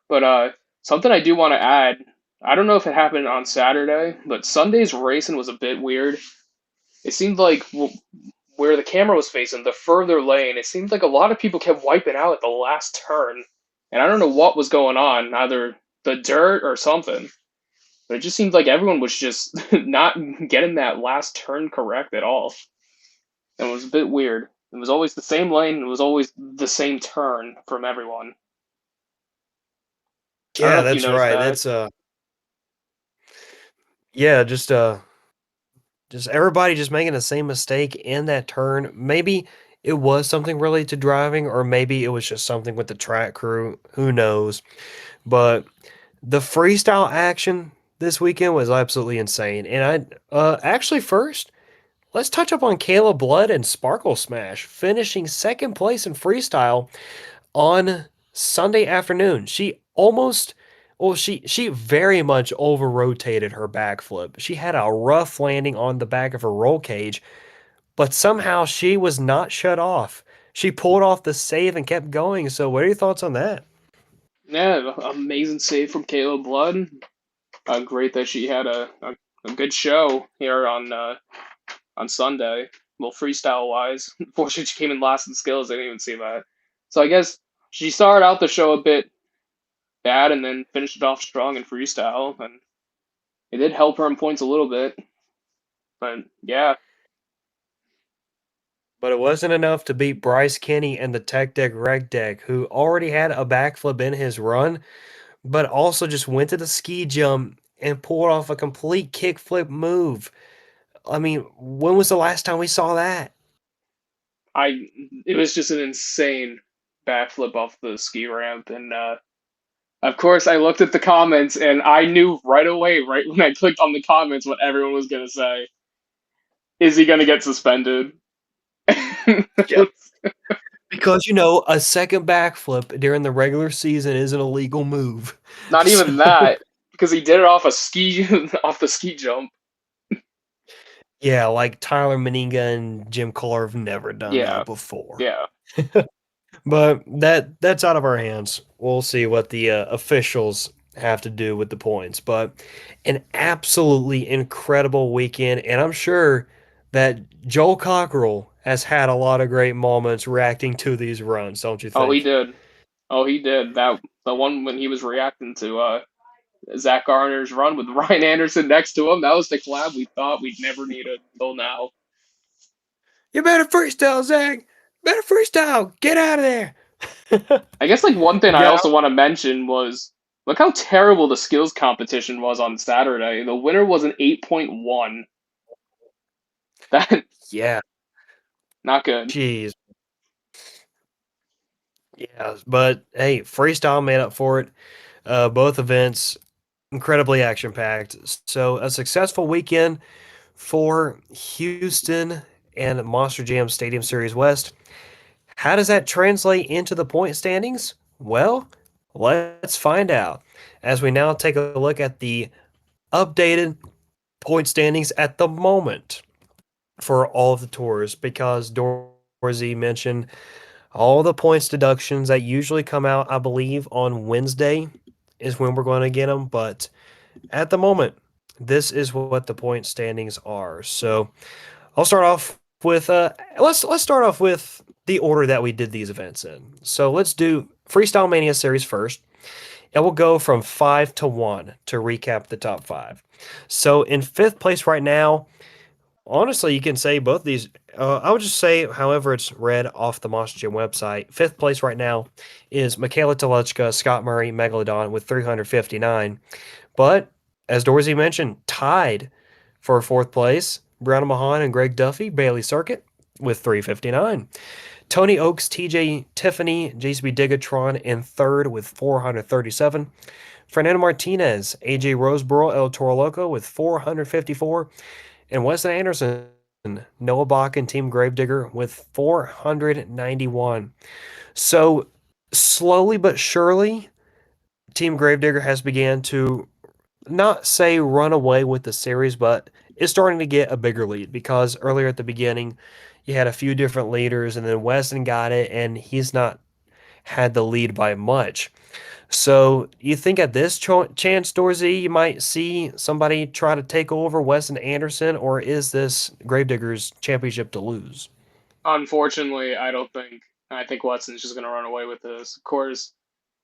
But something I do want to add, I don't know if it happened on Saturday, but Sunday's racing was a bit weird. It seemed like where the camera was facing, the further lane, it seemed like a lot of people kept wiping out at the last turn. And I don't know what was going on, either the dirt or something. But it just seemed like everyone was just not getting that last turn correct at all. And it was a bit weird. It was always the same lane, it was always the same turn from everyone. I don't know Yeah, if you that's noticed right. that. That's yeah, just everybody just making the same mistake in that turn. Maybe it was something related to driving, or maybe it was just something with the track crew. Who knows? But the freestyle action this weekend was absolutely insane. And actually first, let's touch up on Kayla Blood and Sparkle Smash finishing second place in freestyle on Sunday afternoon. She very much over rotated her backflip. She had a rough landing on the back of her roll cage, but somehow she was not shut off. She pulled off the save and kept going. So, what are your thoughts on that? Yeah, amazing save from Caleb Blood. Great that she had a good show here on Sunday. Well, freestyle wise, unfortunately she came in last in skills. I didn't even see that. So I guess she started out the show a bit bad and then finished it off strong in freestyle, and it did help her in points a little bit. But yeah, But it wasn't enough to beat Bryce Kenny and the Tech Deck Reg Deck, who already had a backflip in his run, but also just went to the ski jump and pulled off a complete kickflip move. I mean, when was the last time we saw that? I it was just an insane backflip off the ski ramp, and of course I looked at the comments and I knew right away, right when I clicked on the comments, what everyone was gonna say. Is he gonna get suspended? Yeah. Because, a second backflip during the regular season is an illegal move. Not So, even that, because he did it off a ski off the ski jump. yeah, like Tyler Meninga and Jim Clark have never done Yeah, that before. yeah. But that's out of our hands. We'll see what the officials have to do with the points. But an absolutely incredible weekend, and I'm sure that Joel Cockrell has had a lot of great moments reacting to these runs, don't you Oh, he think? did. Oh, he did. That the one when he was reacting to Zach Garner's run with Ryan Anderson next to him. That was the collab we thought we'd never need until now. You better freestyle, Zach. Better freestyle. Get out of there. I guess like one thing I Yeah. also want to mention was look how terrible the skills competition was on Saturday. The winner was an 8.1. That Yeah. not good. Jeez. Yeah. But hey, freestyle made up for it. Both events incredibly action packed. So a successful weekend for Houston and Monster Jam Stadium Series West. How does that translate into the point standings? Well, let's find out as we now take a look at the updated point standings at the moment for all of the tours because Dorsey mentioned all the points deductions that usually come out, I believe, on Wednesday is when we're going to get them. But at the moment, this is what the point standings are. So I'll start off with let's start off with the order that we did these events in. So let's do Freestyle Mania Series first. And we'll go from 5 to 1 to recap the top 5. So in fifth place right now, Honestly, you can say both these. I would just say, however, it's read off the Monster Gym website. Fifth place right now is Michaela Telechka, Scott Murray, Megalodon with 359. But as Dorsey mentioned, tied for fourth place, Brianna Mahan and Greg Duffy, Bailey Circuit with 359. Tony Oaks, TJ Tiffany, JCB Digatron in third with 437. Fernando Martinez, AJ Roseboro, El Toro Loco with 454. And Weston Anderson, Noah Bach, and Team Gravedigger with 491. So slowly but surely, Team Gravedigger has began to not say run away with the series, but is starting to get a bigger lead because earlier at the beginning, you had a few different leaders, and then Weston got it, and he's not had the lead by much. So you think at this chance, Dorsey, you might see somebody try to take over Weston Anderson, or is this Gravediggers championship to lose? Unfortunately, I don't think. I think Watson's just going to run away with this. Of course,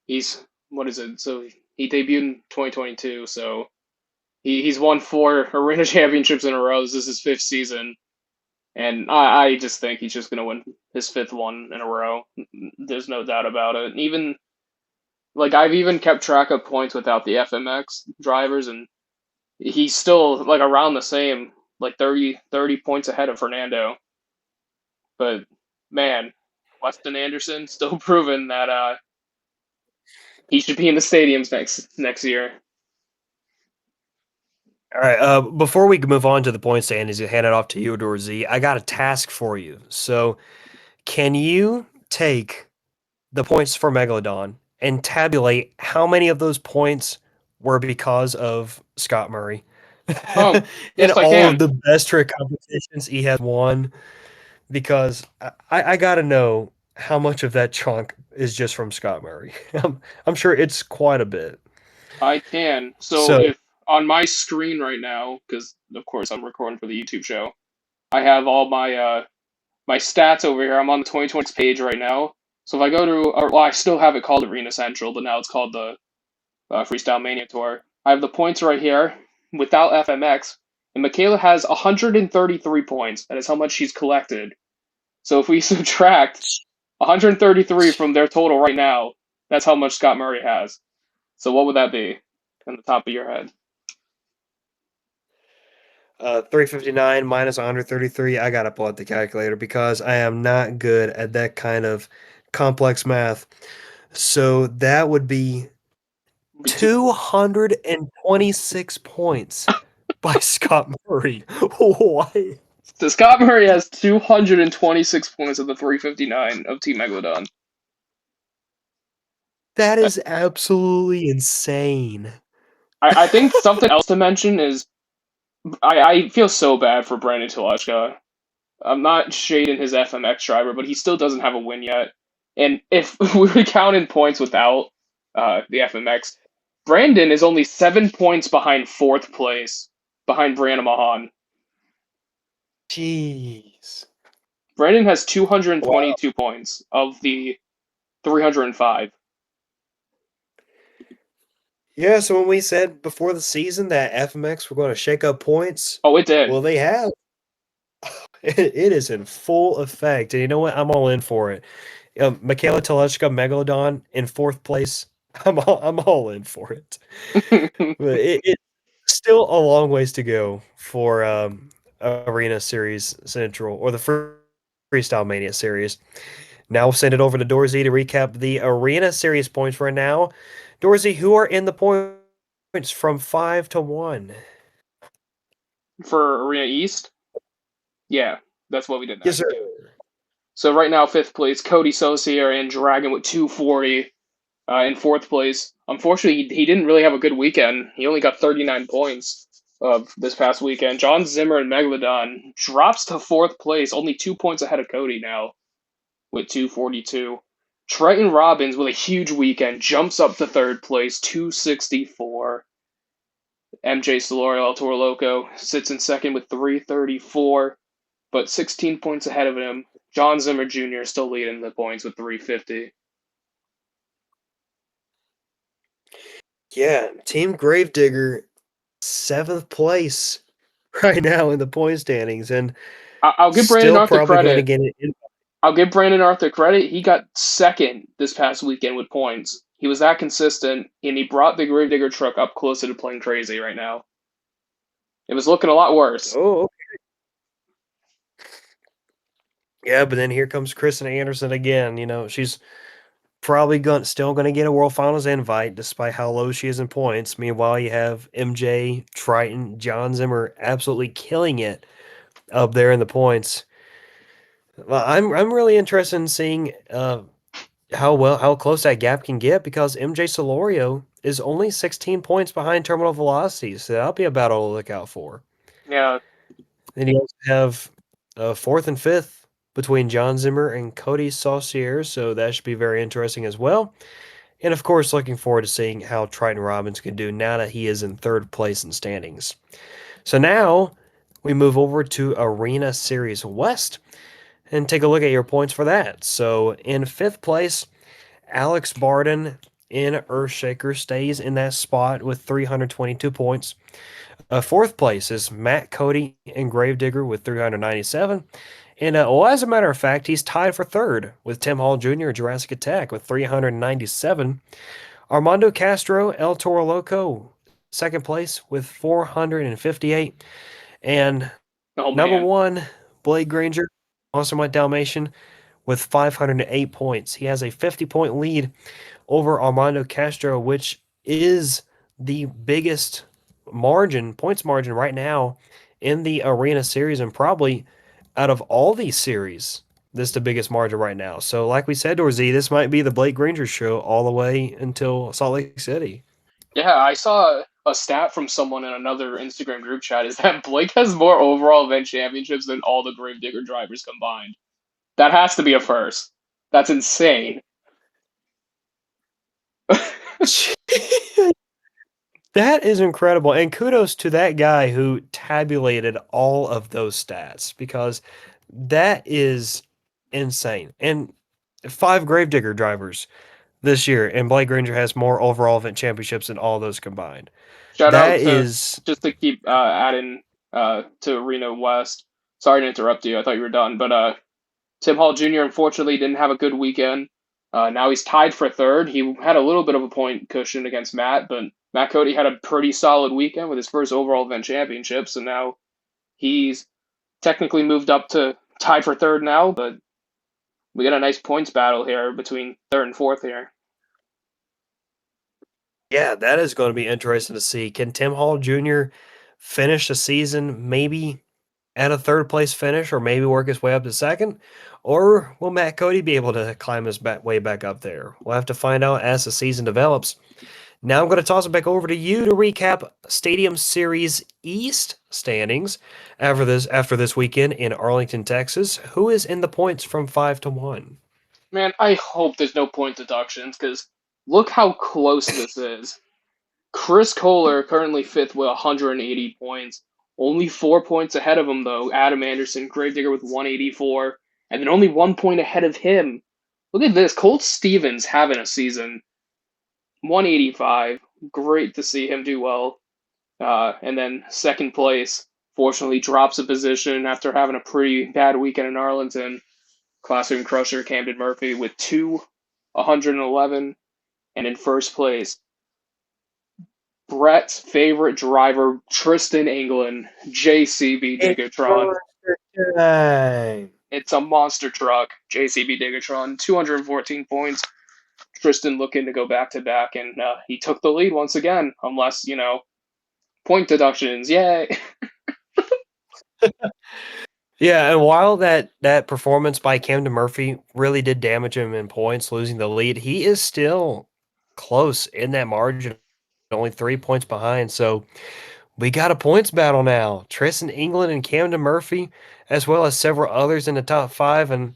he's what is it? So he debuted in 2022. So he's won four arena championships in a row. This is his fifth season, and I just think he's just going to win his fifth one in a row. There's no doubt about it. And even like I've even kept track of points without the FMX drivers, and he's still like around the same, like 30 points ahead of Fernando. But man, Weston Anderson still proving that he should be in the stadiums next year. All right. Before we move on to the point standings, you hand it off to you, Dorsey. I got a task for you. So, can you take the points for Megalodon and tabulate how many of those points were because of Scott Murray? In Yes, I all of can. the best trick competitions he has won, because I got to know how much of that chunk is just from Scott Murray. I'm sure it's quite a bit. I can. So So, if on my screen right now, because of course I'm recording for the YouTube show, I have all my stats over here. I'm on the 2020 page right now. So if I go to, or well, I still have it called Arena Central, but now it's called the Freestyle Mania Tour. I have the points right here without FMX, and Michaela has 133 points. That is how much she's collected. So if we subtract 133 from their total right now, that's how much Scott Murray has. So what would that be on the top of your head? 359 minus 133. I got to pull out the calculator because I am not good at that kind of complex math. So that would be Would be two. 226 points by Scott Murray. Why? So Scott Murray has 226 points of the 359 of Team Megalodon. That is absolutely insane. I think something else to mention is I feel so bad for Brandon Teleshka. I'm not shading his FMX driver, but he still doesn't have a win yet. And if we were counting points without the FMX, Brandon is only 7 points behind fourth place, behind Brianna Mahan. Jeez. Brandon has Wow. 222 points of the 305. Yeah, so when we said before the season that FMX were going to shake up points, Oh, it did. well, they have. It is in full effect. And you know what? I'm all in for it. Michaela Teleshka, Megalodon in fourth place. I'm all in for it. But it's still a long ways to go for Arena Series Central or the Freestyle Mania Series. Now we'll send it over to Dorsey to recap the Arena Series points right now. Dorsey, who are in the points from 5 to 1? For Arena East, yeah, that's what we did Yes, next. sir. So right now, fifth place, Cody Saucier and Dragon with 240. In fourth place. Unfortunately, he didn't really have a good weekend. He only got 39 points of this past weekend. John Zimmer and Megalodon drops to fourth place, only 2 points ahead of Cody now with 242. Triton Robbins with a huge weekend jumps up to third place, 264. MJ Solorio El Toro Loco sits in second with 334, but 16 points ahead of him. John Zimmer Jr. is still leading the points with 350. Yeah, Team Gravedigger, seventh place. right now in the point standings, and I'll give Brandon still Arthur probably going to credit. get it. I'll give Brandon Arthur credit. He got second this past weekend with points. He was that consistent, and he brought the Gravedigger truck up closer to playing crazy right now. It was looking a lot worse. Oh, yeah, but then here comes Kristen Anderson again. She's probably still going to get a World Finals invite despite how low she is in points. Meanwhile, you have MJ, Triton, John Zimmer absolutely killing it up there in the points. Well, I'm really interested in seeing how close that gap can get because MJ Solorio is only 16 points behind terminal velocity, so that'll be a battle to look out for. Yeah, Then you also have fourth and fifth between John Zimmer and Cody Saucier, so that should be very interesting as well. And of course, looking forward to seeing how Triton Robbins can do now that he is in third place in standings. So now we move over to Arena Series West and take a look at your points for that. So in fifth place, Alex Barden in Earthshaker stays in that spot with 322 points. Fourth place is Matt Cody in Gravedigger with 397. And well, as a matter of fact, he's tied for third with Tim Hall Jr. Jurassic Attack with 397. Armando Castro, El Toro Loco, second place with 458. And oh number man. one, Blake Granger, also my Dalmatian, with 508 points. He has a 50-point lead over Armando Castro, which is the biggest points margin right now in the Arena series, and probably out of all these series, this is the biggest margin right now. So, like we said, Dorsey, this might be the Blake Granger show all the way until Salt Lake City. Yeah, I saw a stat from someone in another Instagram group chat is that Blake has more overall event championships than all the Gravedigger drivers combined. That has to be a first. That's insane. That is incredible. And kudos to that guy who tabulated all of those stats because that is insane. And five Gravedigger drivers this year, and Blake Granger has more overall event championships than all those combined. Shout out That to is, just to keep adding to Reno West. Sorry to interrupt you. I thought you were done, but Tim Hall Jr. unfortunately didn't have a good weekend. Now he's tied for third. He had a little bit of a point cushion against Matt, but Matt Cody had a pretty solid weekend with his first overall event championship. So now he's technically moved up to tied for third now, but we got a nice points battle here between third and fourth here. yeah, that is going to be interesting to see. Can Tim Hall Jr. finish the season maybe at a third place finish or maybe work his way up to second? Or will Matt Cody be able to climb his way back up there? We'll have to find out as the season develops. Now I'm going to toss it back over to you to recap Stadium Series East standings after this weekend in Arlington, Texas. Who is in the points from 5 to 1? Man, I hope there's no point deductions because look how close this is. Chris Kohler currently fifth with 180 points. Only 4 points ahead of him, though. Adam Anderson, Gravedigger with 184. And then only 1 point ahead of him. Look at this. Colt Stevens having a season. 185. Great to see him do well. And then second place, fortunately, drops a position after having a pretty bad weekend in Arlington. Classroom Crusher Camden Murphy with 111. And in first place, Brett's favorite driver, Tristan England, JCB It's Digatron. monster time. It's a monster truck, JCB Digatron, 214 points. Tristan looking to go back to back, and he took the lead once again, unless, point deductions. Yay! Yeah, and while that performance by Camden Murphy really did damage him in points, losing the lead, he is still close in that margin, only 3 points behind. So we got a points battle now. Tristan England and Camden Murphy, as well as several others in the top five. And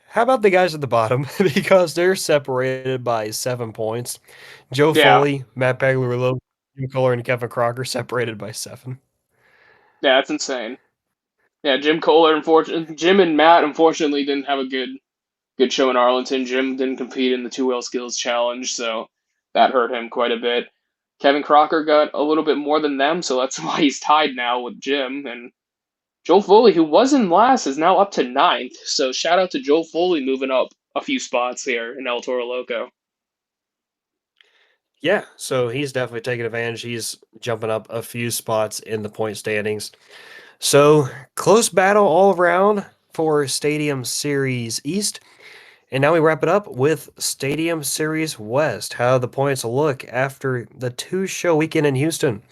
how about the guys at the bottom? Because they're separated by 7 points. Joe Yeah, Foley, Matt Pagliarulo, Jim Kohler, and Kevin Crocker separated by 7. yeah, that's insane. Yeah, Jim and Matt unfortunately didn't have a good show in Arlington. Jim didn't compete in the two wheel skills challenge, so that hurt him quite a bit. Kevin Crocker got a little bit more than them, so that's why he's tied now with Jim. And Joel Foley, who was in last, is now up to ninth. So shout out to Joel Foley moving up a few spots here in El Toro Loco. Yeah, so he's definitely taking advantage. He's jumping up a few spots in the point standings. So close battle all around for Stadium Series East. And now we wrap it up with Stadium Series West. How the points look after the two-show weekend in Houston.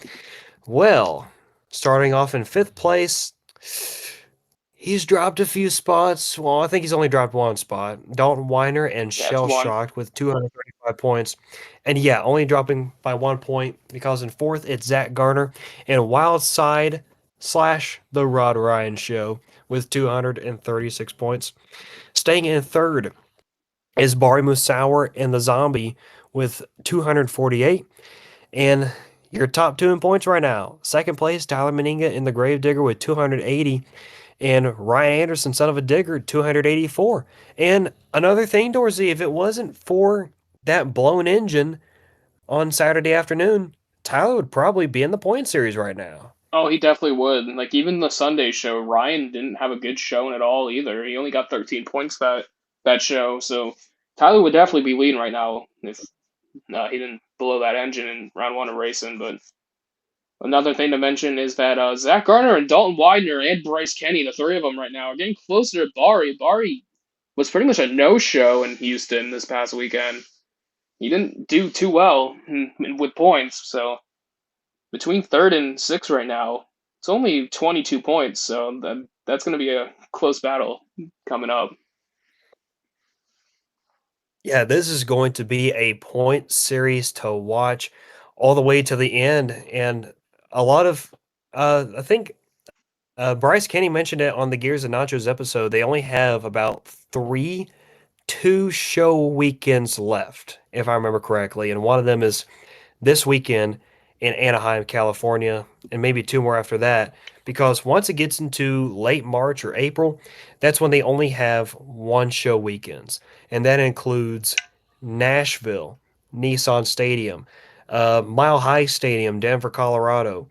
Well, starting off in fifth place, he's dropped a few spots. Well, I think he's only dropped one spot. Dalton Weiner and Yeah, it's Shell one. Shocked with 235 points. And yeah, only dropping by 1 point because in fourth it's Zach Garner and Wildside slash The Rod Ryan Show with 236 points. Staying in third is Bari Musauer and the Zombie with 248. And your top two in points right now. Second place, Tyler Meninga in the Gravedigger with 280. And Ryan Anderson, son of a digger, 284. And another thing, Dorsey, if it wasn't for that blown engine on Saturday afternoon, Tyler would probably be in the point series right now. Oh, he definitely would. Like even the Sunday show, Ryan didn't have a good showing at all either. He only got 13 points that show. So Tyler would definitely be leading right now if he didn't blow that engine in round one of racing. But another thing to mention is that Zach Garner and Dalton Widener and Bryce Kenny, the three of them right now, are getting closer to Bari. Bari was pretty much a no-show in Houston this past weekend. He didn't do too well with points, so between third and sixth right now, it's only 22 points, so that's going to be a close battle coming up. Yeah, this is going to be a point series to watch all the way to the end. And a lot of, I think Bryce Kenny mentioned it on the Gears and Nachos episode. They only have about three two-show weekends left, if I remember correctly. And one of them is this weekend in Anaheim, California, and maybe two more after that. Because once it gets into late March or April, that's when they only have one show weekends. And that includes Nashville, Nissan Stadium, Mile High Stadium, Denver, Colorado,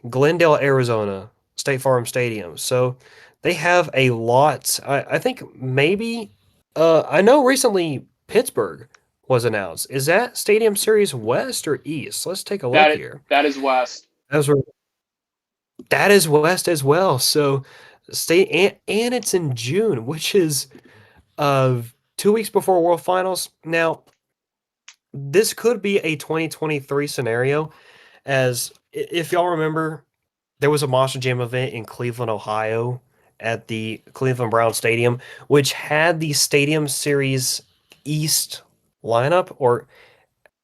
Glendale, Arizona, State Farm Stadium. So they have a lot. I think maybe, I know recently Pittsburgh was announced. Is that Stadium Series West or East? Let's take a look That here. that is West. Those were, that is West as well. So state and it's in June, which is 2 weeks before World Finals. Now, this could be a 2023 scenario, as if y'all remember, there was a Monster Jam event in Cleveland, Ohio at the Cleveland Brown Stadium, which had the Stadium Series East lineup, or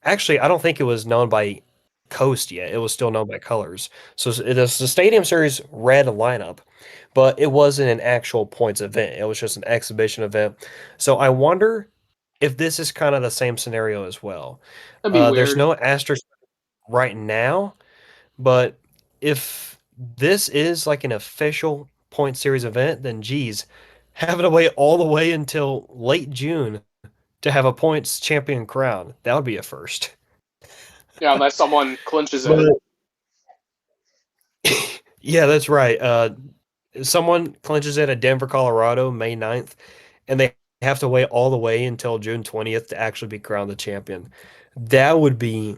actually, I don't think it was known by Coast yet. It was still known by Colors. So it is the Stadium Series red lineup, but it wasn't an actual points event. It was just an exhibition event. So I wonder if this is kind of the same scenario as well. That'd be There's weird. no asterisk right now, but if this is like an official point series event, then geez, having to wait all the way until late June to have a points champion crown, that would be a first. Yeah, unless someone clinches it. But yeah, that's right. Someone clinches it at Denver, Colorado, May 9th, and they have to wait all the way until June 20th to actually be crowned the champion. That would be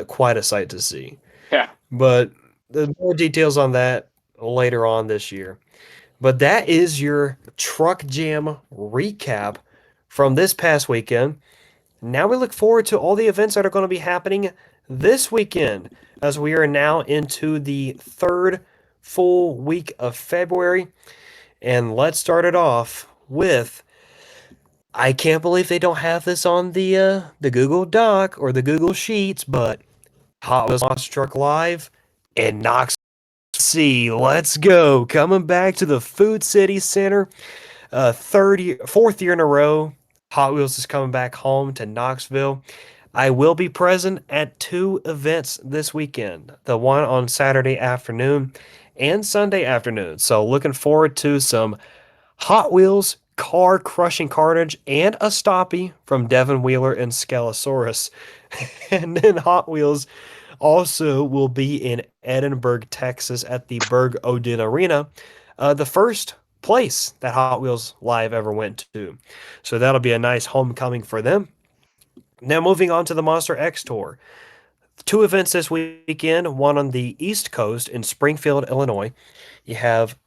quite a sight to see. Yeah. But the more details on that later on this year. But that is your Truck Jam recap from this past weekend. Now we look forward to all the events that are going to be happening this weekend as we are now into the third full week of February. And let's start it off with, I can't believe they don't have this on the Google Doc or the Google Sheets, but Hot Wheels Monster Truck Live and Knox C. Let's go. Coming back to the Food City Center. Fourth year in a row, Hot Wheels is coming back home to Knoxville. I will be present at two events this weekend, the one on Saturday afternoon and Sunday afternoon. So looking forward to some Hot Wheels car crushing carnage and a stoppie from Devin Wheeler and Scalosaurus. And then Hot Wheels Also, will be in Edinburgh, Texas at the Berg Odin Arena, the first place that Hot Wheels Live ever went to. So that'll be a nice homecoming for them. Now, moving on to the Monster X Tour. Two events this weekend, one on the East Coast in Springfield, Illinois. You have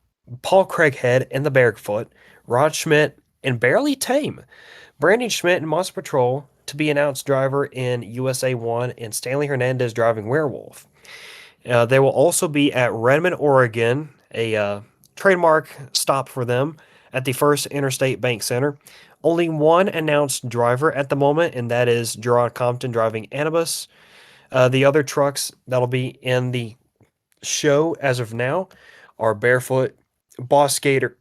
Paul Craighead and the Barefoot, Rod Schmidt, and Barely Tame. Brandon Schmidt and Monster Patrol to be announced driver in USA 1, and Stanley Hernandez driving Werewolf. They will also be at Redmond, Oregon, a trademark stop for them at the First Interstate Bank Center. Only one announced driver at the moment, and that is Gerard Compton driving Anubis. The other trucks that'll be in the show as of now are Barefoot, Boss Skater,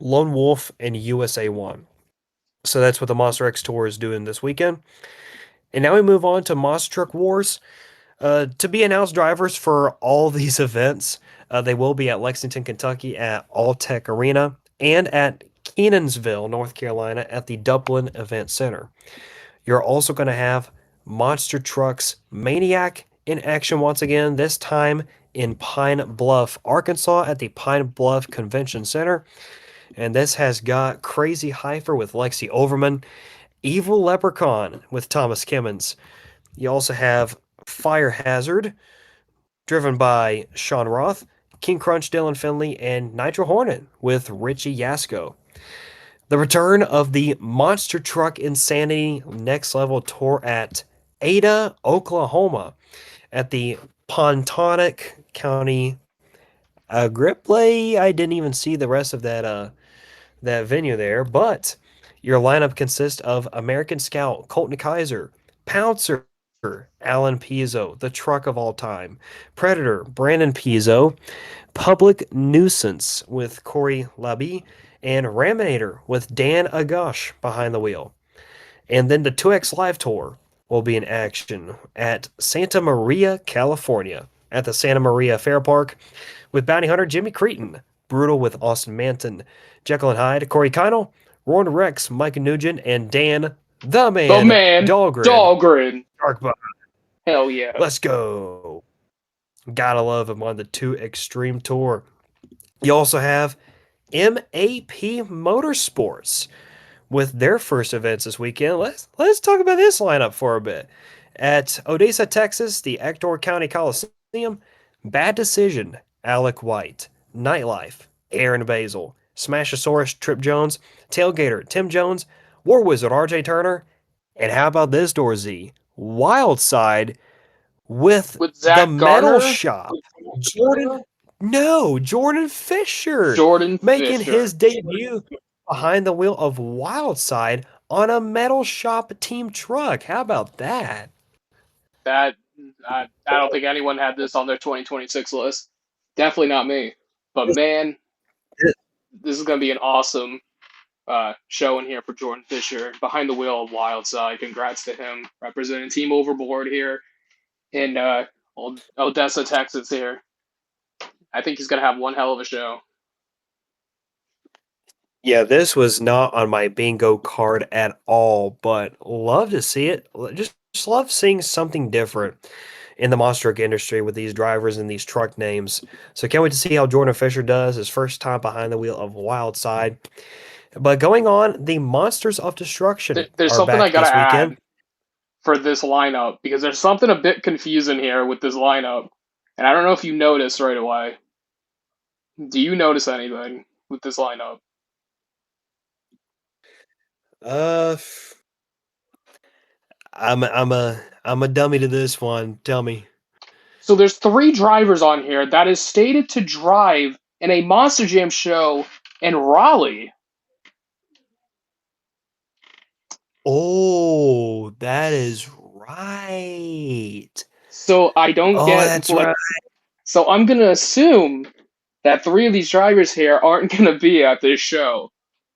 Lone Wolf, and USA 1. So that's what the Monster X Tour is doing this weekend. And now we move on to Monster Truck Wars. To be announced drivers for all these events, they will be at Lexington, Kentucky at All Tech Arena and at Kenansville, North Carolina at the Dublin Event Center. You're also going to have Monster Trucks Maniac in action once again, this time in Pine Bluff, Arkansas at the Pine Bluff Convention Center. And this has got Crazy Heifer with Lexi Overman, Evil Leprechaun with Thomas Kimmons. You also have Fire Hazard, driven by Sean Roth, King Crunch, Dylan Finley, and Nitro Hornet with Richie Yasko. The return of the Monster Truck Insanity Next Level Tour at Ada, Oklahoma, at the Pontonic County Gripley. I didn't even see the rest of that venue there, but your lineup consists of American Scout, Colton Kaiser, Pouncer, Alan Pizzo, the truck of all time, Predator, Brandon Pizzo, Public Nuisance with Corey Labby, and Raminator with Dan Agosh behind the wheel. And then the 2X Live Tour will be in action at Santa Maria, California, at the Santa Maria Fair Park with Bounty Hunter Jimmy Cretin, Brutal with Austin Manton, Jekyll and Hyde, Corey Kinel, Ron Rex, Mike Nugent, and Dan the The Man man, Dahlgren. Dahlgren. Dark Buck. Hell yeah. Let's go. Gotta love him on the 2 Extreme Tour. You also have MAP Motorsports with their first events this weekend. Let's talk about this lineup for a bit. At Odessa, Texas, the Ector County Coliseum, Bad Decision, Alec White, Nightlife, Aaron Basil, Smashosaurus, Trip Jones, Tailgater, Tim Jones, War Wizard, RJ Turner, and how about this, Dorsey? Wildside with With the Zach Metal Garner, Shop. Jordan, no, Jordan Fisher Jordan making Fisher. his debut behind the wheel of Wildside on a Metal Shop team truck. How about that? That I don't think anyone had this on their 2026 list. Definitely not me. But man, this is going to be an awesome show in here for Jordan Fisher behind the wheel of Wildside. Congrats to him representing Team Overboard here in Odessa, Texas. Here, I think he's going to have one hell of a show. Yeah, this was not on my bingo card at all, but love to see it. Just love seeing something different in the monster truck industry with these drivers and these truck names. So can't wait to see how Jordan Fisher does his first time behind the wheel of Wildside. But going on, the Monsters of Destruction There's are something I back got to this weekend. add for this lineup because there's something a bit confusing here with this lineup, and I don't know if you noticed right away. Do you notice anything with this lineup? Uh, I'm a dummy to this one. Tell me. So there's three drivers on here that is stated to drive in a Monster Jam show in Raleigh. Oh, that is right. So I don't Oh, get that's right. like. So I'm gonna assume that three of these drivers here aren't gonna be at this show,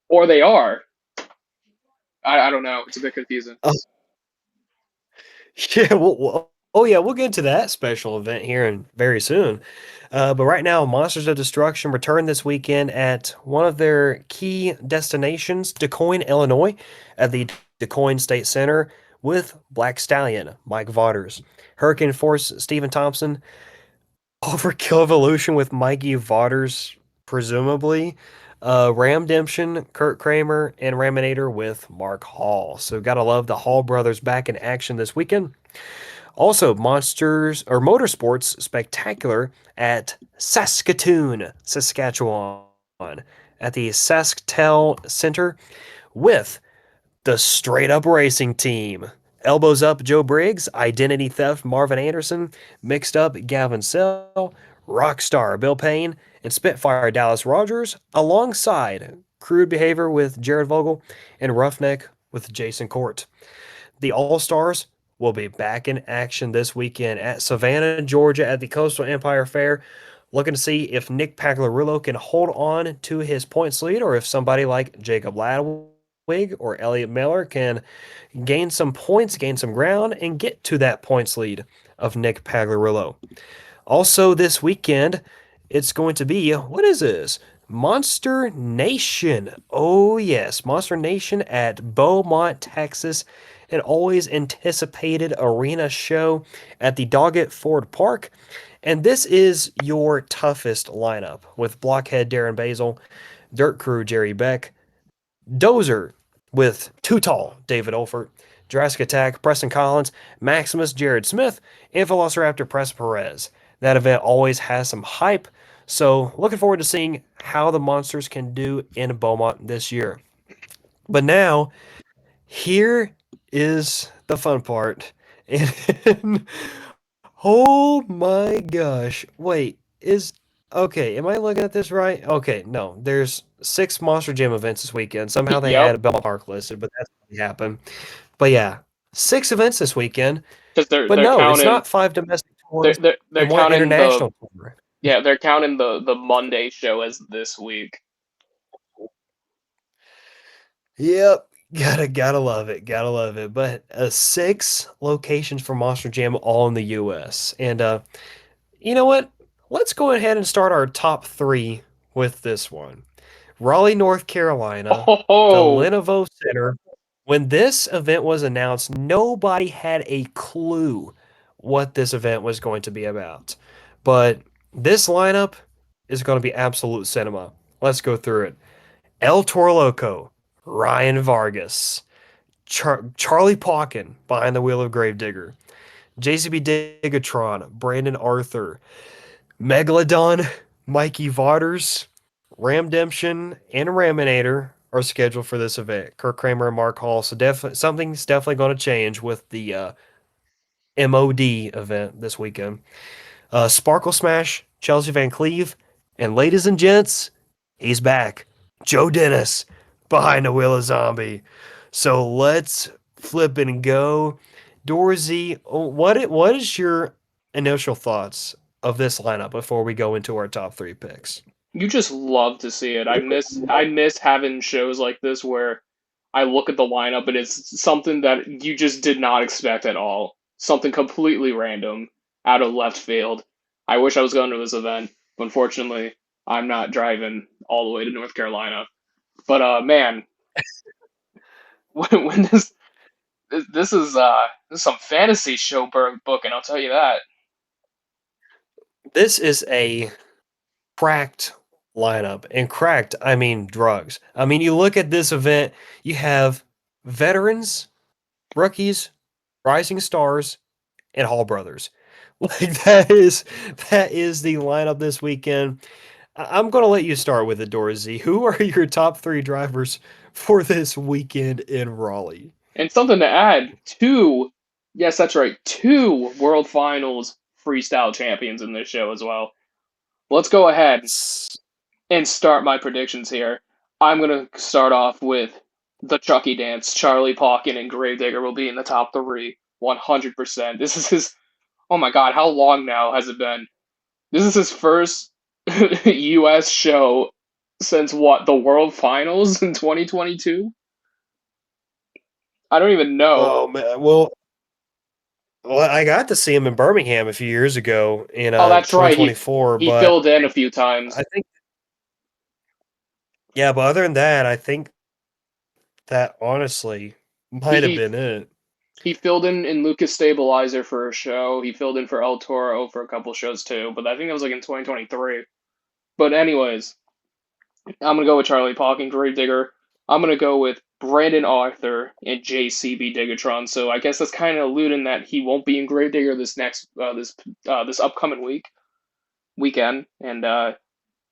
or they are. I don't know. It's a bit confusing. Oh, yeah. Oh, yeah. We'll get to that special event here and very soon. But right now, Monsters of Destruction return this weekend at one of their key destinations, DeCoin, Illinois, at the DeCoin State Center with Black Stallion, Mike Vaughters. Hurricane Force, Stephen Thompson. Overkill Evolution with Mikey Vaughters, presumably. Ramdemption, Kurt Kramer, and Raminator with Mark Hall. So gotta love the Hall brothers back in action this weekend. Also, Monsters or Motorsports Spectacular at Saskatoon, Saskatchewan, at the SaskTel Center with the Straight Up Racing Team. Elbows Up Joe Briggs, Identity Theft Marvin Anderson, Mixed Up Gavin Sell, Rockstar Bill Payne, and Spitfire Dallas Rogers, alongside Crude Behavior with Jared Vogel and Roughneck with Jason Court. The All Stars will be back in action this weekend at Savannah, Georgia at the Coastal Empire Fair. Looking to see if Nick Pagliarulo can hold on to his points lead or if somebody like Jacob Ladwig or Elliot Miller can gain some points, gain some ground, and get to that points lead of Nick Pagliarulo. Also, this weekend, it's going to be what is this? Monster Nation. Oh, yes, Monster Nation at Beaumont, Texas. An always anticipated arena show at the Doggett Ford Park. And this is your toughest lineup with Blockhead Darren Basil, Dirt Crew Jerry Beck, Dozer with Too Tall David Olfert, Jurassic Attack Preston Collins, Maximus Jared Smith, and Velociraptor Press Perez. That event always has some hype, so looking forward to seeing how the monsters can do in Beaumont this year. But now, here is the fun part. And oh my gosh. Wait, is okay, am I looking at this right? Okay, no. There's six Monster Jam events this weekend. Somehow they Yep, had Belmont Park listed, but that's what happened. But yeah, six events this weekend. because But they're no, it's counting not five domestic they're tours they're they're and one counting the international tour. yeah they're counting the Monday show as this week. Yep. Gotta love it. Gotta love it. But six locations for Monster Jam all in the US. And you know what? Let's go ahead and start our top three with this one. Raleigh, North Carolina, the Oh, Lenovo Center. When this event was announced, nobody had a clue what this event was going to be about. But this lineup is going to be absolute cinema. Let's go through it. El Toro Loco, Ryan Vargas, Charlie Pauken behind the wheel of Gravedigger, JCB Digatron, Brandon Arthur, Megalodon, Mikey Vaughters, Ramdemption, and Raminator are scheduled for this event. Kirk Kramer and Mark Hall. So something's definitely going to change with the MOD event this weekend. Sparkle Smash, Chelsea Van Cleve, and ladies and gents, he's back. Joe Dennis behind the wheel of zombie. So let's flip and go. Dorsey, what is your initial thoughts of this lineup before we go into our top three picks? you just love to see it. I miss having shows like this where I look at the lineup and it's something that you just did not expect at all. Something completely random out of left field. I wish I was going to this event, but unfortunately, I'm not driving all the way to North Carolina. But man, when this is some fantasy show booking, I'll tell you that. This is a cracked lineup. And cracked, I mean drugs. I mean, you look at this event, you have veterans, rookies, rising stars, and Hall brothers. Like that is the lineup this weekend. I'm going to let you start with it, Dorsey. Who are your top three drivers for this weekend in Raleigh? And something to add, two, yes, that's right, two World Finals freestyle champions in this show as well. Let's go ahead and start my predictions here. I'm going to start off with the Chucky Dance. Charlie Pauken and Gravedigger will be in the top three, 100%. This is his, oh my god, how long now has it been? This is his first US show since what, the World Finals in 2022? I don't even know. Oh man, well, I got to see him in Birmingham a few years ago in Oh, that's right. He 2024, he but filled in a few times. I think yeah, but other than that, I think that honestly He might have he been it. He filled in Lucas Stabilizer for a show. He filled in for El Toro for a couple shows too, but I think that was like in 2023. But anyways, I'm gonna go with Charlie Falk and Gravedigger. I'm gonna go with Brandon Arthur and JCB Digatron. So I guess that's kind of alluding that he won't be in Gravedigger this upcoming weekend. And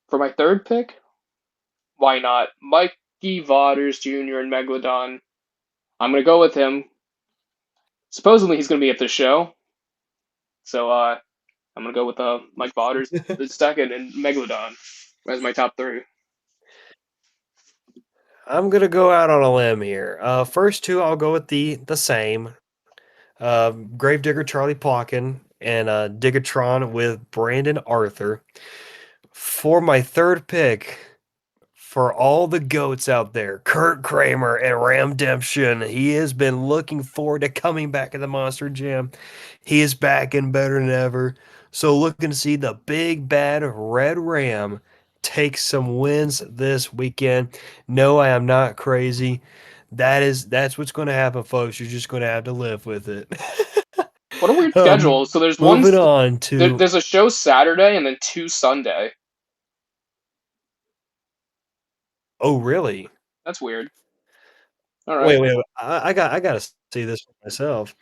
for my third pick, why not Mikey Vaughters Jr. and Megalodon? I'm gonna go with him. Supposedly he's gonna be at the show, so I'm gonna go with Mike Vaughters the second and Megalodon as my top three. I'm gonna go out on a limb here. First two, I'll go with the same. Gravedigger Charlie Plotkin and Digatron with Brandon Arthur. For my third pick, for all the goats out there, Kurt Kramer and Ram Demption. He has been looking forward to coming back in the Monster Jam. He is back and better than ever. So looking to see the big bad Red Ram take some wins this weekend. No, I am not crazy. That's what's going to happen, folks. You're just going to have to live with it. What a weird um, schedule. So there's moving on to there's a show Saturday and then two Sunday. oh really? That's weird. All right. Wait. I gotta see this for myself.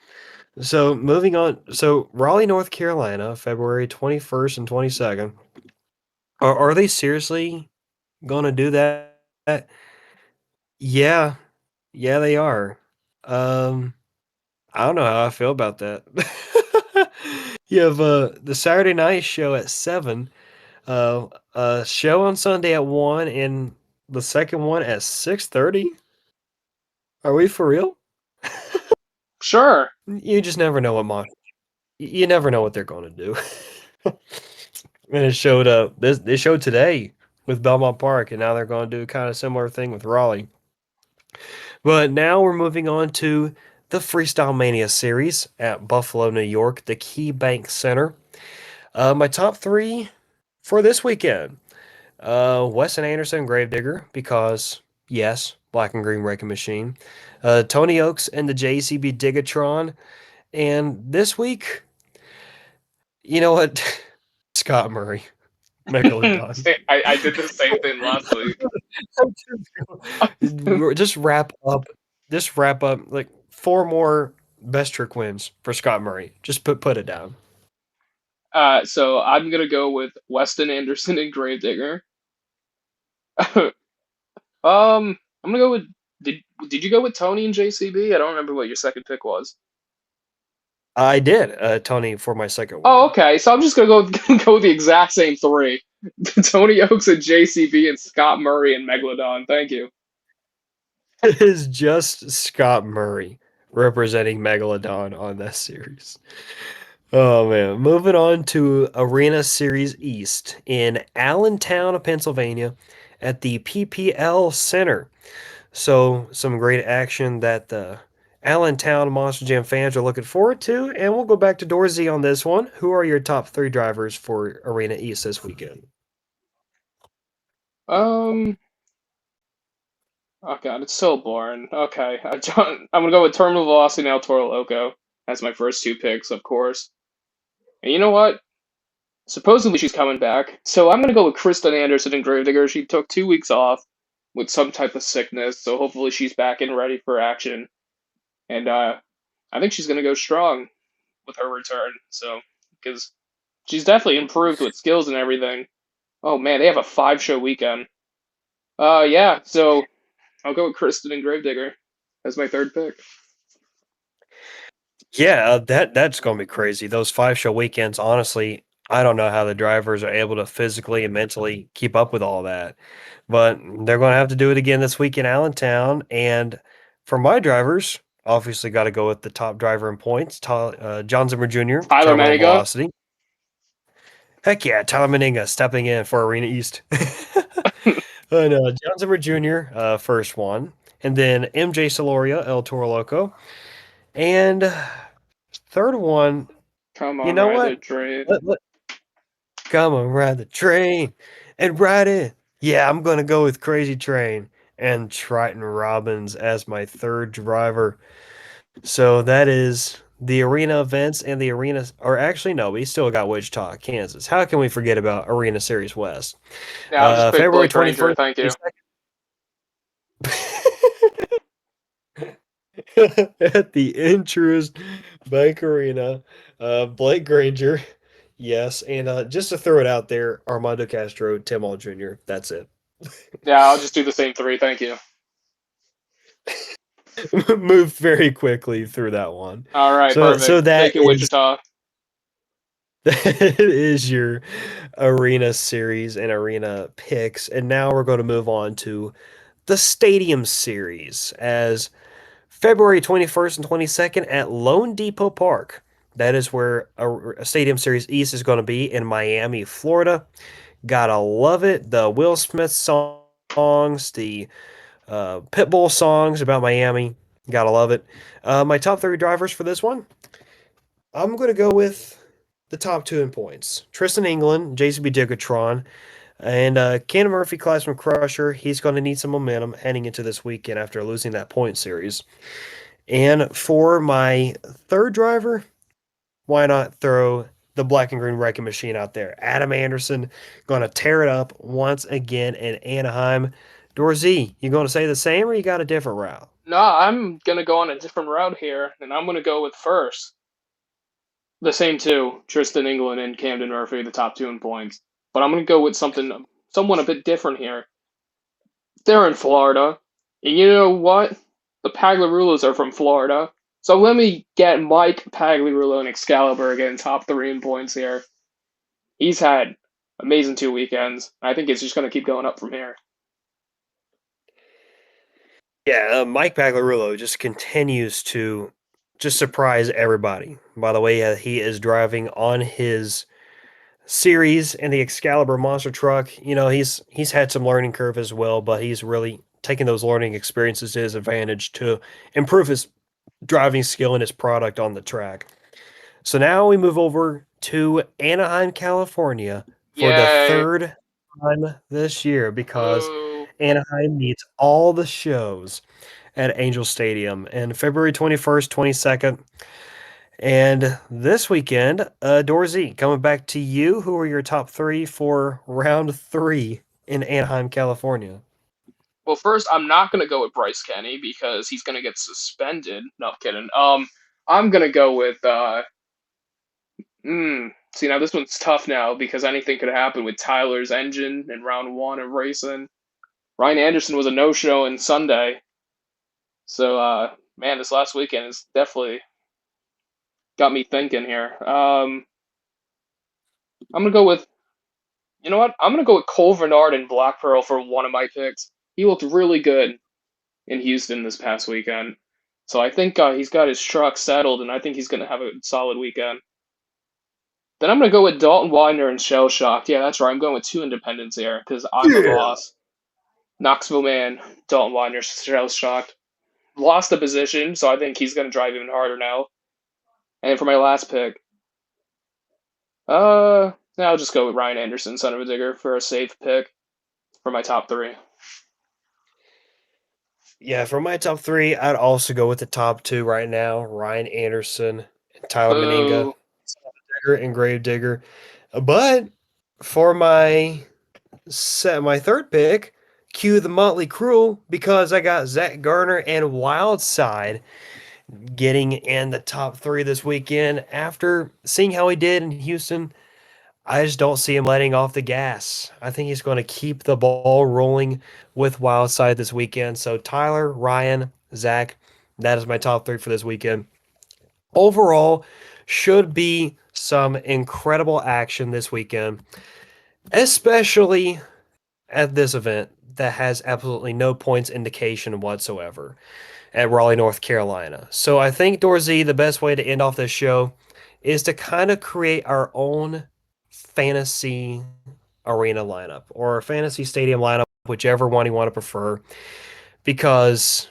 So moving on. So Raleigh, North Carolina, February 21st and 22nd. Are they seriously gonna do that? Yeah, yeah, they are. Um, I don't know how I feel about that. You have the Saturday night show at 7, a show on Sunday at 1, and the second one at 6:30. Are we for real? Sure. You just never know you never know what they're gonna do. And it showed this they showed today with Belmont Park, and now they're going to do kind of similar thing with Raleigh. But now we're moving on to the Freestyle Mania series at Buffalo, New York, the Key Bank Center. My top three for this weekend: Weston Anderson, Gravedigger, because yes, Black and Green Wrecking Machine. Tony Oaks and the JCB Digatron, and this week, you know what? Scott Murray, Megalodon. I did the same thing last week. Just wrap up. Just wrap up like four more best trick wins for Scott Murray. Just put it down. So I'm gonna go with Weston Anderson and Gravedigger. I'm gonna go with did you go with Tony and JCB? I don't remember what your second pick was. I did, Tony, for my second Oh, win. okay. So I'm just gonna go with the exact same three: Tony Oaks and JCB and Scott Murray and Megalodon. Thank you. It is just Scott Murray representing Megalodon on that series. Oh man. Moving on to Arena Series East in Allentown, Pennsylvania at the PPL Center. So some great action that the Allentown Monster Jam fans are looking forward to. And we'll go back to Dorsey on this one. Who are your top three drivers for Arena East this weekend? Um. Oh god, it's so boring. Okay, I'm gonna go with Terminal Velocity and El Toro Loco as my first two picks, of course. And you know what? Supposedly she's coming back, so I'm gonna go with Kristen Anderson and Gravedigger. She took 2 weeks off with some type of sickness, so hopefully she's back and ready for action. And I think she's gonna go strong with her return. So because she's definitely improved with skills and everything. Oh man, they have a 5 show weekend. Yeah, so I'll go with Kristen and Gravedigger as my third pick. Yeah, that's going to be crazy. Those 5 show weekends, honestly, I don't know how the drivers are able to physically and mentally keep up with all that. But they're going to have to do it again this week in Allentown. And for my drivers, obviously got to go with the top driver in points, John Zimmer Jr., Tyler Terminal Maniga. Velocity. Heck yeah, Tyler Meninga stepping in for Arena East. And John Zimmer Jr., first one. And then MJ Soloria, El Toro Loco. And third one, Come you on, know Ryder what? Trade. Let, come on, ride the train and ride it. Yeah, I'm going to go with Crazy Train and Triton Robbins as my third driver. So that is the arena events and the arena, or actually, no, we still got Wichita, Kansas. How can we forget about Arena Series West? Yeah, I'll just pick February Blake Granger. 21st, Thank you. 22nd. At the Intrust Bank Arena, Blake Granger, yes, and just to throw it out there, Armando Castro, Tim Hall Jr. That's it. Yeah, I'll just do the same three. Thank you. Moved very quickly through that one. All right, So perfect. that Thank you, is Wichita. that is your arena series and arena picks, and now we're going to move on to the stadium series as February 21st and 22nd at Lone Depot Park. That is where a Stadium Series East is going to be in Miami, Florida. Gotta love it. The Will Smith songs, the Pitbull songs about Miami. Gotta love it. My top three drivers for this one, I'm going to go with the top two in points. Tristan England, JCB Digotron, and Cannon Murphy, Classman Crusher. He's going to need some momentum heading into this weekend after losing that point series. And for my third driver, why not throw the black and green wrecking machine out there? Adam Anderson going to tear it up once again in Anaheim. Dorsey, you going to say the same or you got a different route? No, I'm gonna go on a different route here, and I'm gonna go with first the same two, Tristan England and Camden Murphy, the top two in points. But I'm gonna go with something somewhat a bit different here. They're in Florida, and you know what? The Pagliarulos are from Florida, so let me get Mike Pagliarulo and Excalibur again, top three in points here. He's had amazing 2 weekends. I think it's just gonna keep going up from here. Yeah, Mike Pagliarulo just continues to just surprise everybody. By the way, he is driving on his series and the Excalibur monster truck. You know, he's had some learning curve as well, but he's really taken those learning experiences to his advantage to improve his driving skill and his product on the track. So now we move over to Anaheim, California for the Yay! third time this year because Boo! Anaheim needs all the shows at Angel Stadium in February 21st, 22nd. And this weekend, Dorsey, coming back to you. Who are your top three for round three in Anaheim, California? Well, first, I'm not gonna go with Bryce Kenny because he's gonna get suspended. No, kidding. I'm gonna go with See, now this one's tough now because anything could happen with Tyler's engine in round one of racing. Ryan Anderson was a no-show on Sunday, so man, this last weekend has definitely got me thinking here. I'm gonna go with you know what? I'm gonna go with Cole Vernard and Black Pearl for one of my picks. He looked really good in Houston this past weekend, so I think he's got his truck settled, and I think he's gonna have a solid weekend. Then I'm gonna go with Dalton Widener and Shell Shocked. Yeah, that's right. I'm going with two independents here because I'm the Yeah. boss. Knoxville man, Dalton Widener, Shell Shocked. Lost the position, so I think he's gonna drive even harder now. And for my last pick, I'll just go with Ryan Anderson, son of a digger, for a safe pick for my top three. Yeah, for my top three, I'd also go with the top two right now: Ryan Anderson and Tyler Meninga, Boo. Digger and Grave Digger. But for my third pick, cue the Motley Crew because I got Zach Garner and Wildside getting in the top three this weekend. After seeing how he did in Houston, I just don't see him letting off the gas. I think he's going to keep the ball rolling with Wildside this weekend. So Tyler, Ryan, Zach, that is my top three for this weekend. Overall, should be some incredible action this weekend, especially at this event that has absolutely no points indication whatsoever at Raleigh, North Carolina. So I think, Dorsey, the best way to end off this show is to kind of create our own fantasy arena lineup or fantasy stadium lineup, whichever one you want to prefer. Because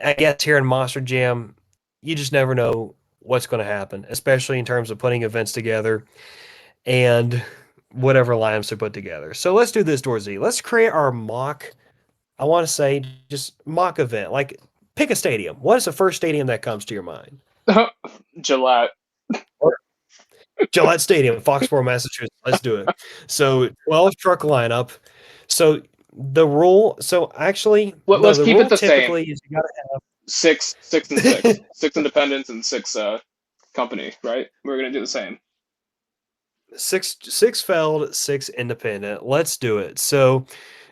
I guess here in Monster Jam, you just never know what's going to happen, especially in terms of putting events together and whatever lineups are put together. So let's do this, Dorsey. Let's create our mock, I want to say, just mock event. Like Pick a stadium. What is the first stadium that comes to your mind? Gillette. Gillette Stadium, Foxborough, Massachusetts. Let's do it. So 12 truck lineup. So the rule, so actually, no, Let's the keep it rule the same. typically is you Six, and gotta six. Six independents and six company, right? We're gonna do the same. six Feld, six independent. Let's do it. So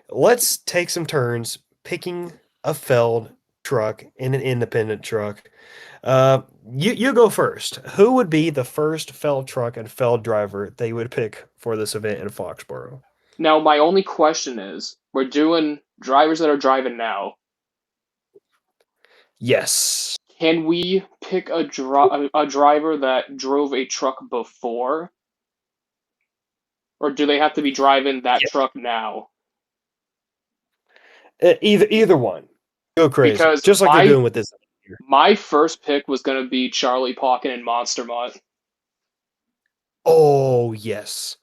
let's take some turns picking a Feld truck and an independent truck. Uh, you go first. Who would be the first Feld truck and Feld driver they would pick for this event in Foxborough? Now, my only question is, we're doing drivers that are driving now. Yes. Can we pick a driver that drove a truck before, or do they have to be driving that Yeah. truck now? Either one. Go crazy. Because Just like they're doing with this here. my first pick was gonna be Charlie Pauken and Monster Mutt. Oh, yes.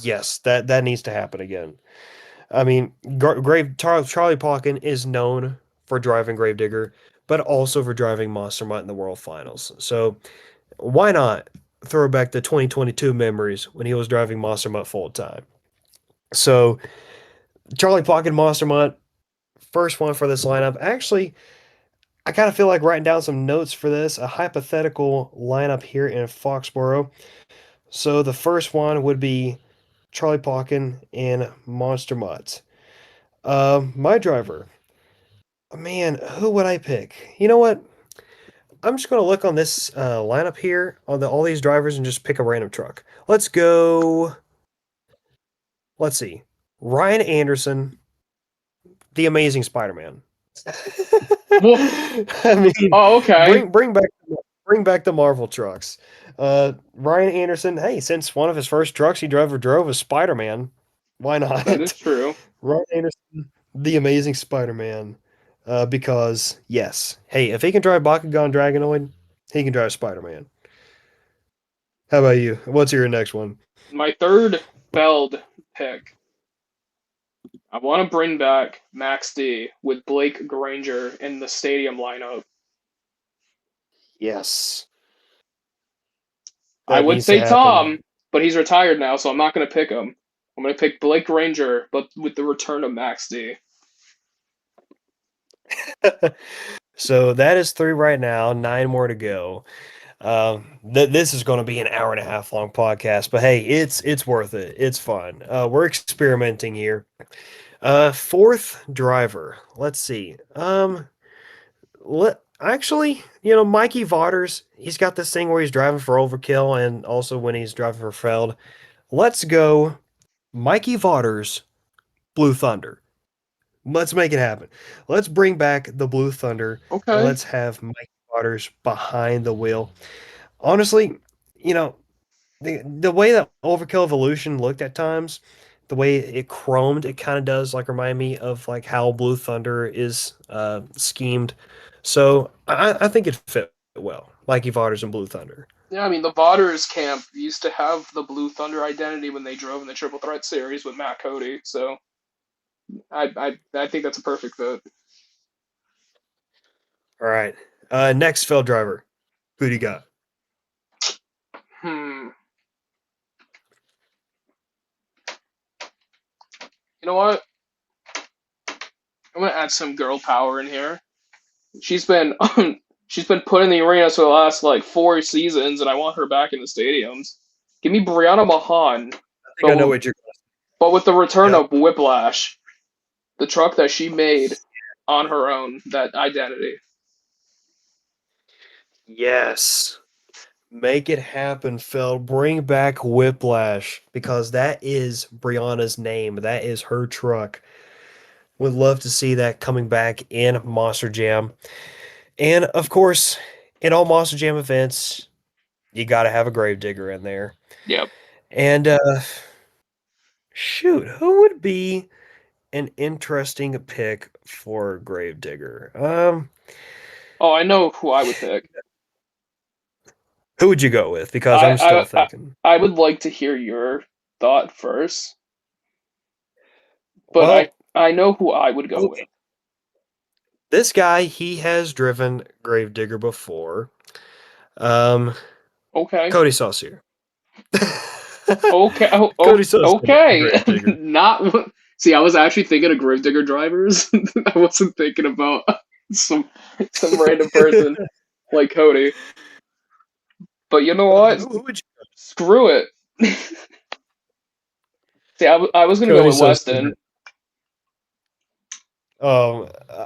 Yes, that needs to happen again. I mean, Charlie Pauken is known for driving Gravedigger, but also for driving Monster Mutt in the World Finals. So why not throw back the 2022 memories when he was driving Monster Mutt full time? So Charlie Pauken, Monster Mutt, first one for this lineup. Actually, I kind of feel like writing down some notes for this, a hypothetical lineup here in Foxborough. So the first one would be Charlie Pauken and Monster Mutt. My driver. Man, who would I pick? You know what? I'm just gonna look on this lineup here on all these drivers and just pick a random truck. Let's go. Let's see. Ryan Anderson, the Amazing Spider-Man. Well, I mean, oh, okay. bring back the Marvel trucks. Ryan Anderson. Hey, since one of his first trucks he drove was Spider-Man, why That is not? true. Ryan Anderson, the Amazing Spider-Man. Because yes, hey, if he can drive Bakugan Dragonoid, he can drive Spider-Man. How about you? What's your next one? My third Feld pick. I want to bring back Max D with Blake Granger in the stadium lineup. Yes, I that would needs to say Tom, happen. but he's retired now, so I'm not going to pick him. I'm going to pick Blake Granger, but with the return of Max D. So that is three right now, nine more to go. This is going to be an hour and a half long podcast, but hey, it's worth it. It's fun. We're experimenting here. Fourth driver. Let's see. Actually, Mikey Vaughters, he's got this thing where he's driving for overkill and also when he's driving for Feld. Let's go, Mikey Vaughters, Blue Thunder. Let's make it happen. Let's bring back the Blue Thunder and Okay. let's have Mikey Vaughters behind the wheel. Honestly, you know, the way that Overkill Evolution looked at times, the way it chromed, it kind of does like remind me of like how Blue Thunder is schemed. So I think it fit well, like Evaters and Blue Thunder. Yeah, I mean, the Vaughters camp used to have the Blue Thunder identity when they drove in the Triple Threat series with Matt Cody, so I think that's a perfect fit. All right. Next field driver. Who do you got? Hmm. You know what? I'm gonna add some girl power in here. She's been she's been put in the arenas for the last like 4 seasons, and I want her back in the stadiums. Give me Brianna Mahan, I think but I know what you're. but with the return Yep. of Whiplash, the truck that she made on her own, that identity. Yes. Make it happen, Phil. Bring back Whiplash because that is Brianna's name. That is her truck. Would love to see that coming back in Monster Jam. And of course, in all Monster Jam events, you got to have a Gravedigger in there. Yep. And shoot, who would be an interesting pick for Gravedigger? Oh, I know who I would pick. Who would you go with? Because I I'm still I thinking. I would like to hear your thought first, but I Well, I know who I would go with. This guy, he has driven Gravedigger before. Um, Okay. Cody Saucier. Okay. Oh, oh, Cody Saucier, okay. Gravedigger. Not. See, I was actually thinking of Gravedigger drivers. I wasn't thinking about some some random person like Cody. But you know what? Who would you? Screw it. See, I was gonna go Cody with Saucier. Weston.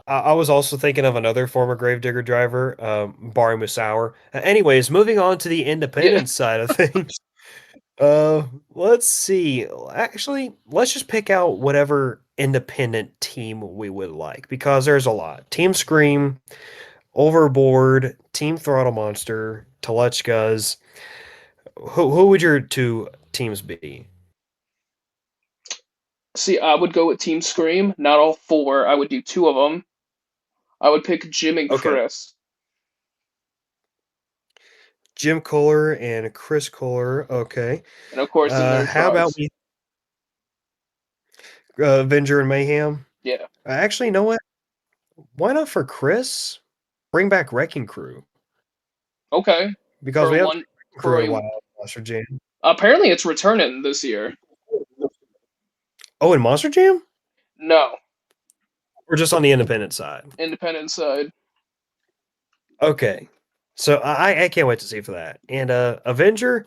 I was also thinking of another former Gravedigger driver, Barry Musauer. Anyways, moving on to the Yeah. independent side of things. Let's see. Actually, let's just pick out whatever independent team we would like because there's a lot. Team Scream, Overboard, Team Throttle Monster, Telechkas. Who would your two teams be? See, I would go with Team Scream. Not all four. I would do two of them. I would pick Jim and Okay, Chris, Jim Kohler and Chris Kohler. Okay. and of course the nerd How about frogs. we Avenger and Mayhem? Yeah. Actually, you know what? Why not for Chris? Bring back Wrecking Crew Okay. because For we a haven't one. seen Wrecking Crew For in a a. while. Monster Jam. Apparently, it's returning this year. Oh, in Monster Jam? No, Or just on the independent side? independent side. Okay. So I can't wait to see for that. And Avenger,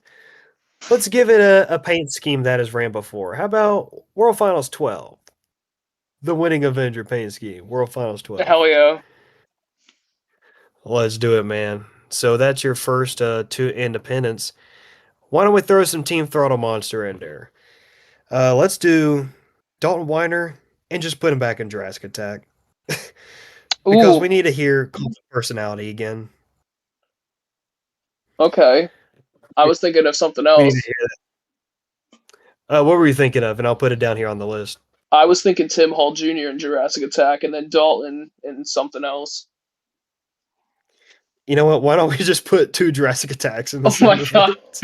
let's give it a paint scheme that has ran before. How about World Finals 12? The winning Avenger paint scheme, World Finals 12. Hell yeah. Let's do it, man. So that's your first two independents. Why don't we throw some Team Throttle Monster in there? Let's do Dalton Weiner and just put him back in Jurassic Attack because Ooh. we need to hear Colt's personality again. Okay. I was thinking of something We need to else. hear that. What were you thinking of? And I'll put it down here on the list. I was thinking Tim Hall Jr. in Jurassic Attack, and then Dalton in something else. You know what? Why don't we just put two Jurassic Attacks in the Oh my same god. event?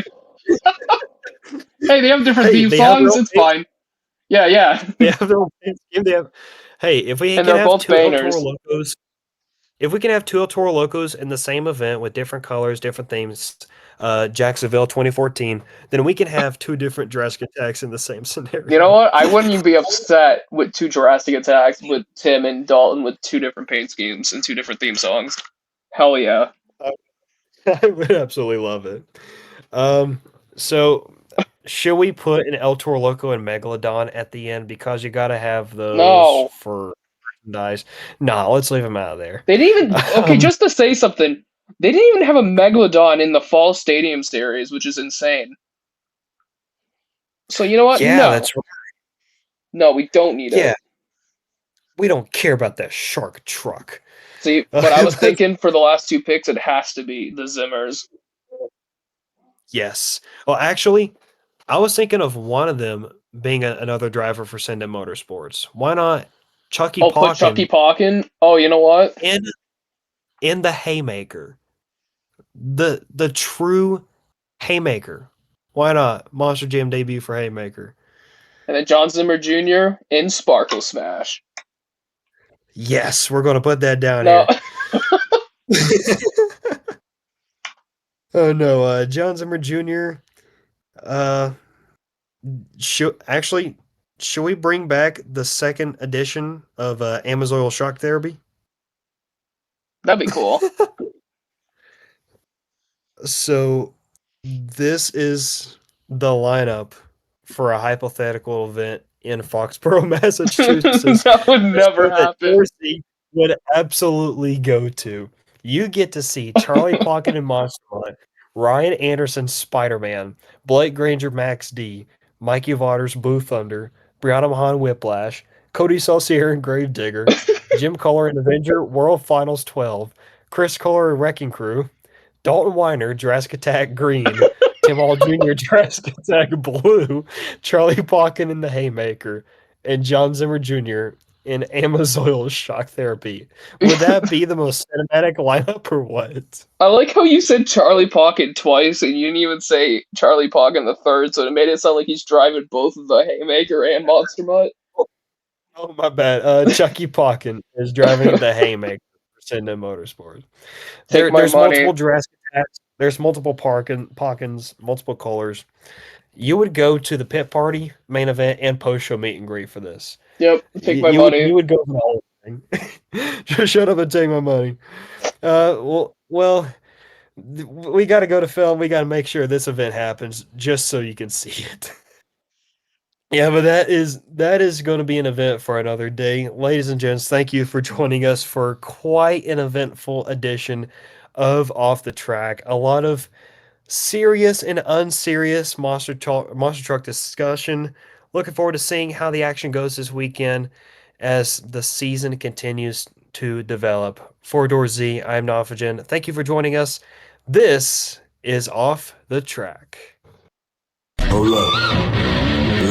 Hey, they have different Hey, theme they have their songs. own It's fine. Yeah, yeah. they have their own scheme. They have. Hey, if we And can they're have both two El Toro bangers. locos, if we can have two El Toro locos in the same event with different colors, different themes, Jacksonville 2014, then we can have two different Jurassic Attacks in the same You know scenario. what? I wouldn't even be upset with two Jurassic Attacks with Tim and Dalton with two different paint schemes and two different theme songs. Hell yeah. I would absolutely love it. Um, so should we put an El Toro Loco and Megalodon at the end because you got to have those No. for merchandise? Nah, let's leave them out of there. They didn't even. Okay, Um, just to say something, they didn't even have a Megalodon in the Fall Stadium series, which is insane. So you know what? yeah, No. that's right. No, we don't need Yeah, it. we don't care about that shark truck. See, but I was But thinking for the last two picks, it has to be the Zimmers. yes. Well, actually, I was thinking of one of them being another driver for Send Motorsports. Why not Chucky I'll put Chucky Pawkin Pawkin. Oh, you know what? in in the Haymaker? The true Haymaker. Why not? Monster Jam debut for Haymaker. And then John Zimmer Jr. in Sparkle Smash. Yes, we're going to put that down No, here. Oh no, John Zimmer Jr. Uh, should we bring back the second edition of Amazoil Shock Therapy? that'd be cool. So this is the lineup for a hypothetical event in Foxborough, Massachusetts. That would The never show that happen. Dorsey would absolutely go to. You get to see Charlie Pocket and Monster Hunt, Ryan Anderson Spider-Man, Blake Granger Max D, Mikey Waters Blue Thunder, Brianna Mahan Whiplash, Cody Saucier and Gravedigger, Jim Kohler and Avenger World Finals 12, Chris Kohler and Wrecking Crew, Dalton Weiner, Jurassic Attack Green, Tim Hall Jr., Jurassic Attack Blue, Charlie Pocken in the Haymaker, and John Zimmer Jr. in Amazoil Shock Therapy. Would that be the most cinematic lineup or what? I like how you said Charlie Pocket twice, and you didn't even say Charlie Pocket the third, so it made it sound like he's driving both the Haymaker and Monster Mutt. Oh, my bad. Chucky Palkin is driving the Haymaker for Sendon Motorsports. Take my There's money. multiple Jurassic hats. There's multiple Parkins, multiple colors. You would go to the pit party, main event, and post show meet and greet for this. Yep, take my You money. would go for the whole thing. Just shut up and take my money. We got to go to film. We got to make sure this event happens just so you can see it. Yeah, but that is going to be an event for another day. Ladies and gents, thank you for joining us for quite an eventful edition of Off the Track. A lot of serious and unserious monster truck discussion. Looking forward to seeing how the action goes this weekend as the season continues to develop. For Door Z, I'm Nofagen. Thank you for joining us. This is Off the Track. Hold up.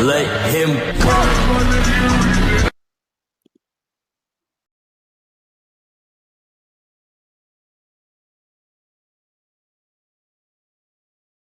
Let him go.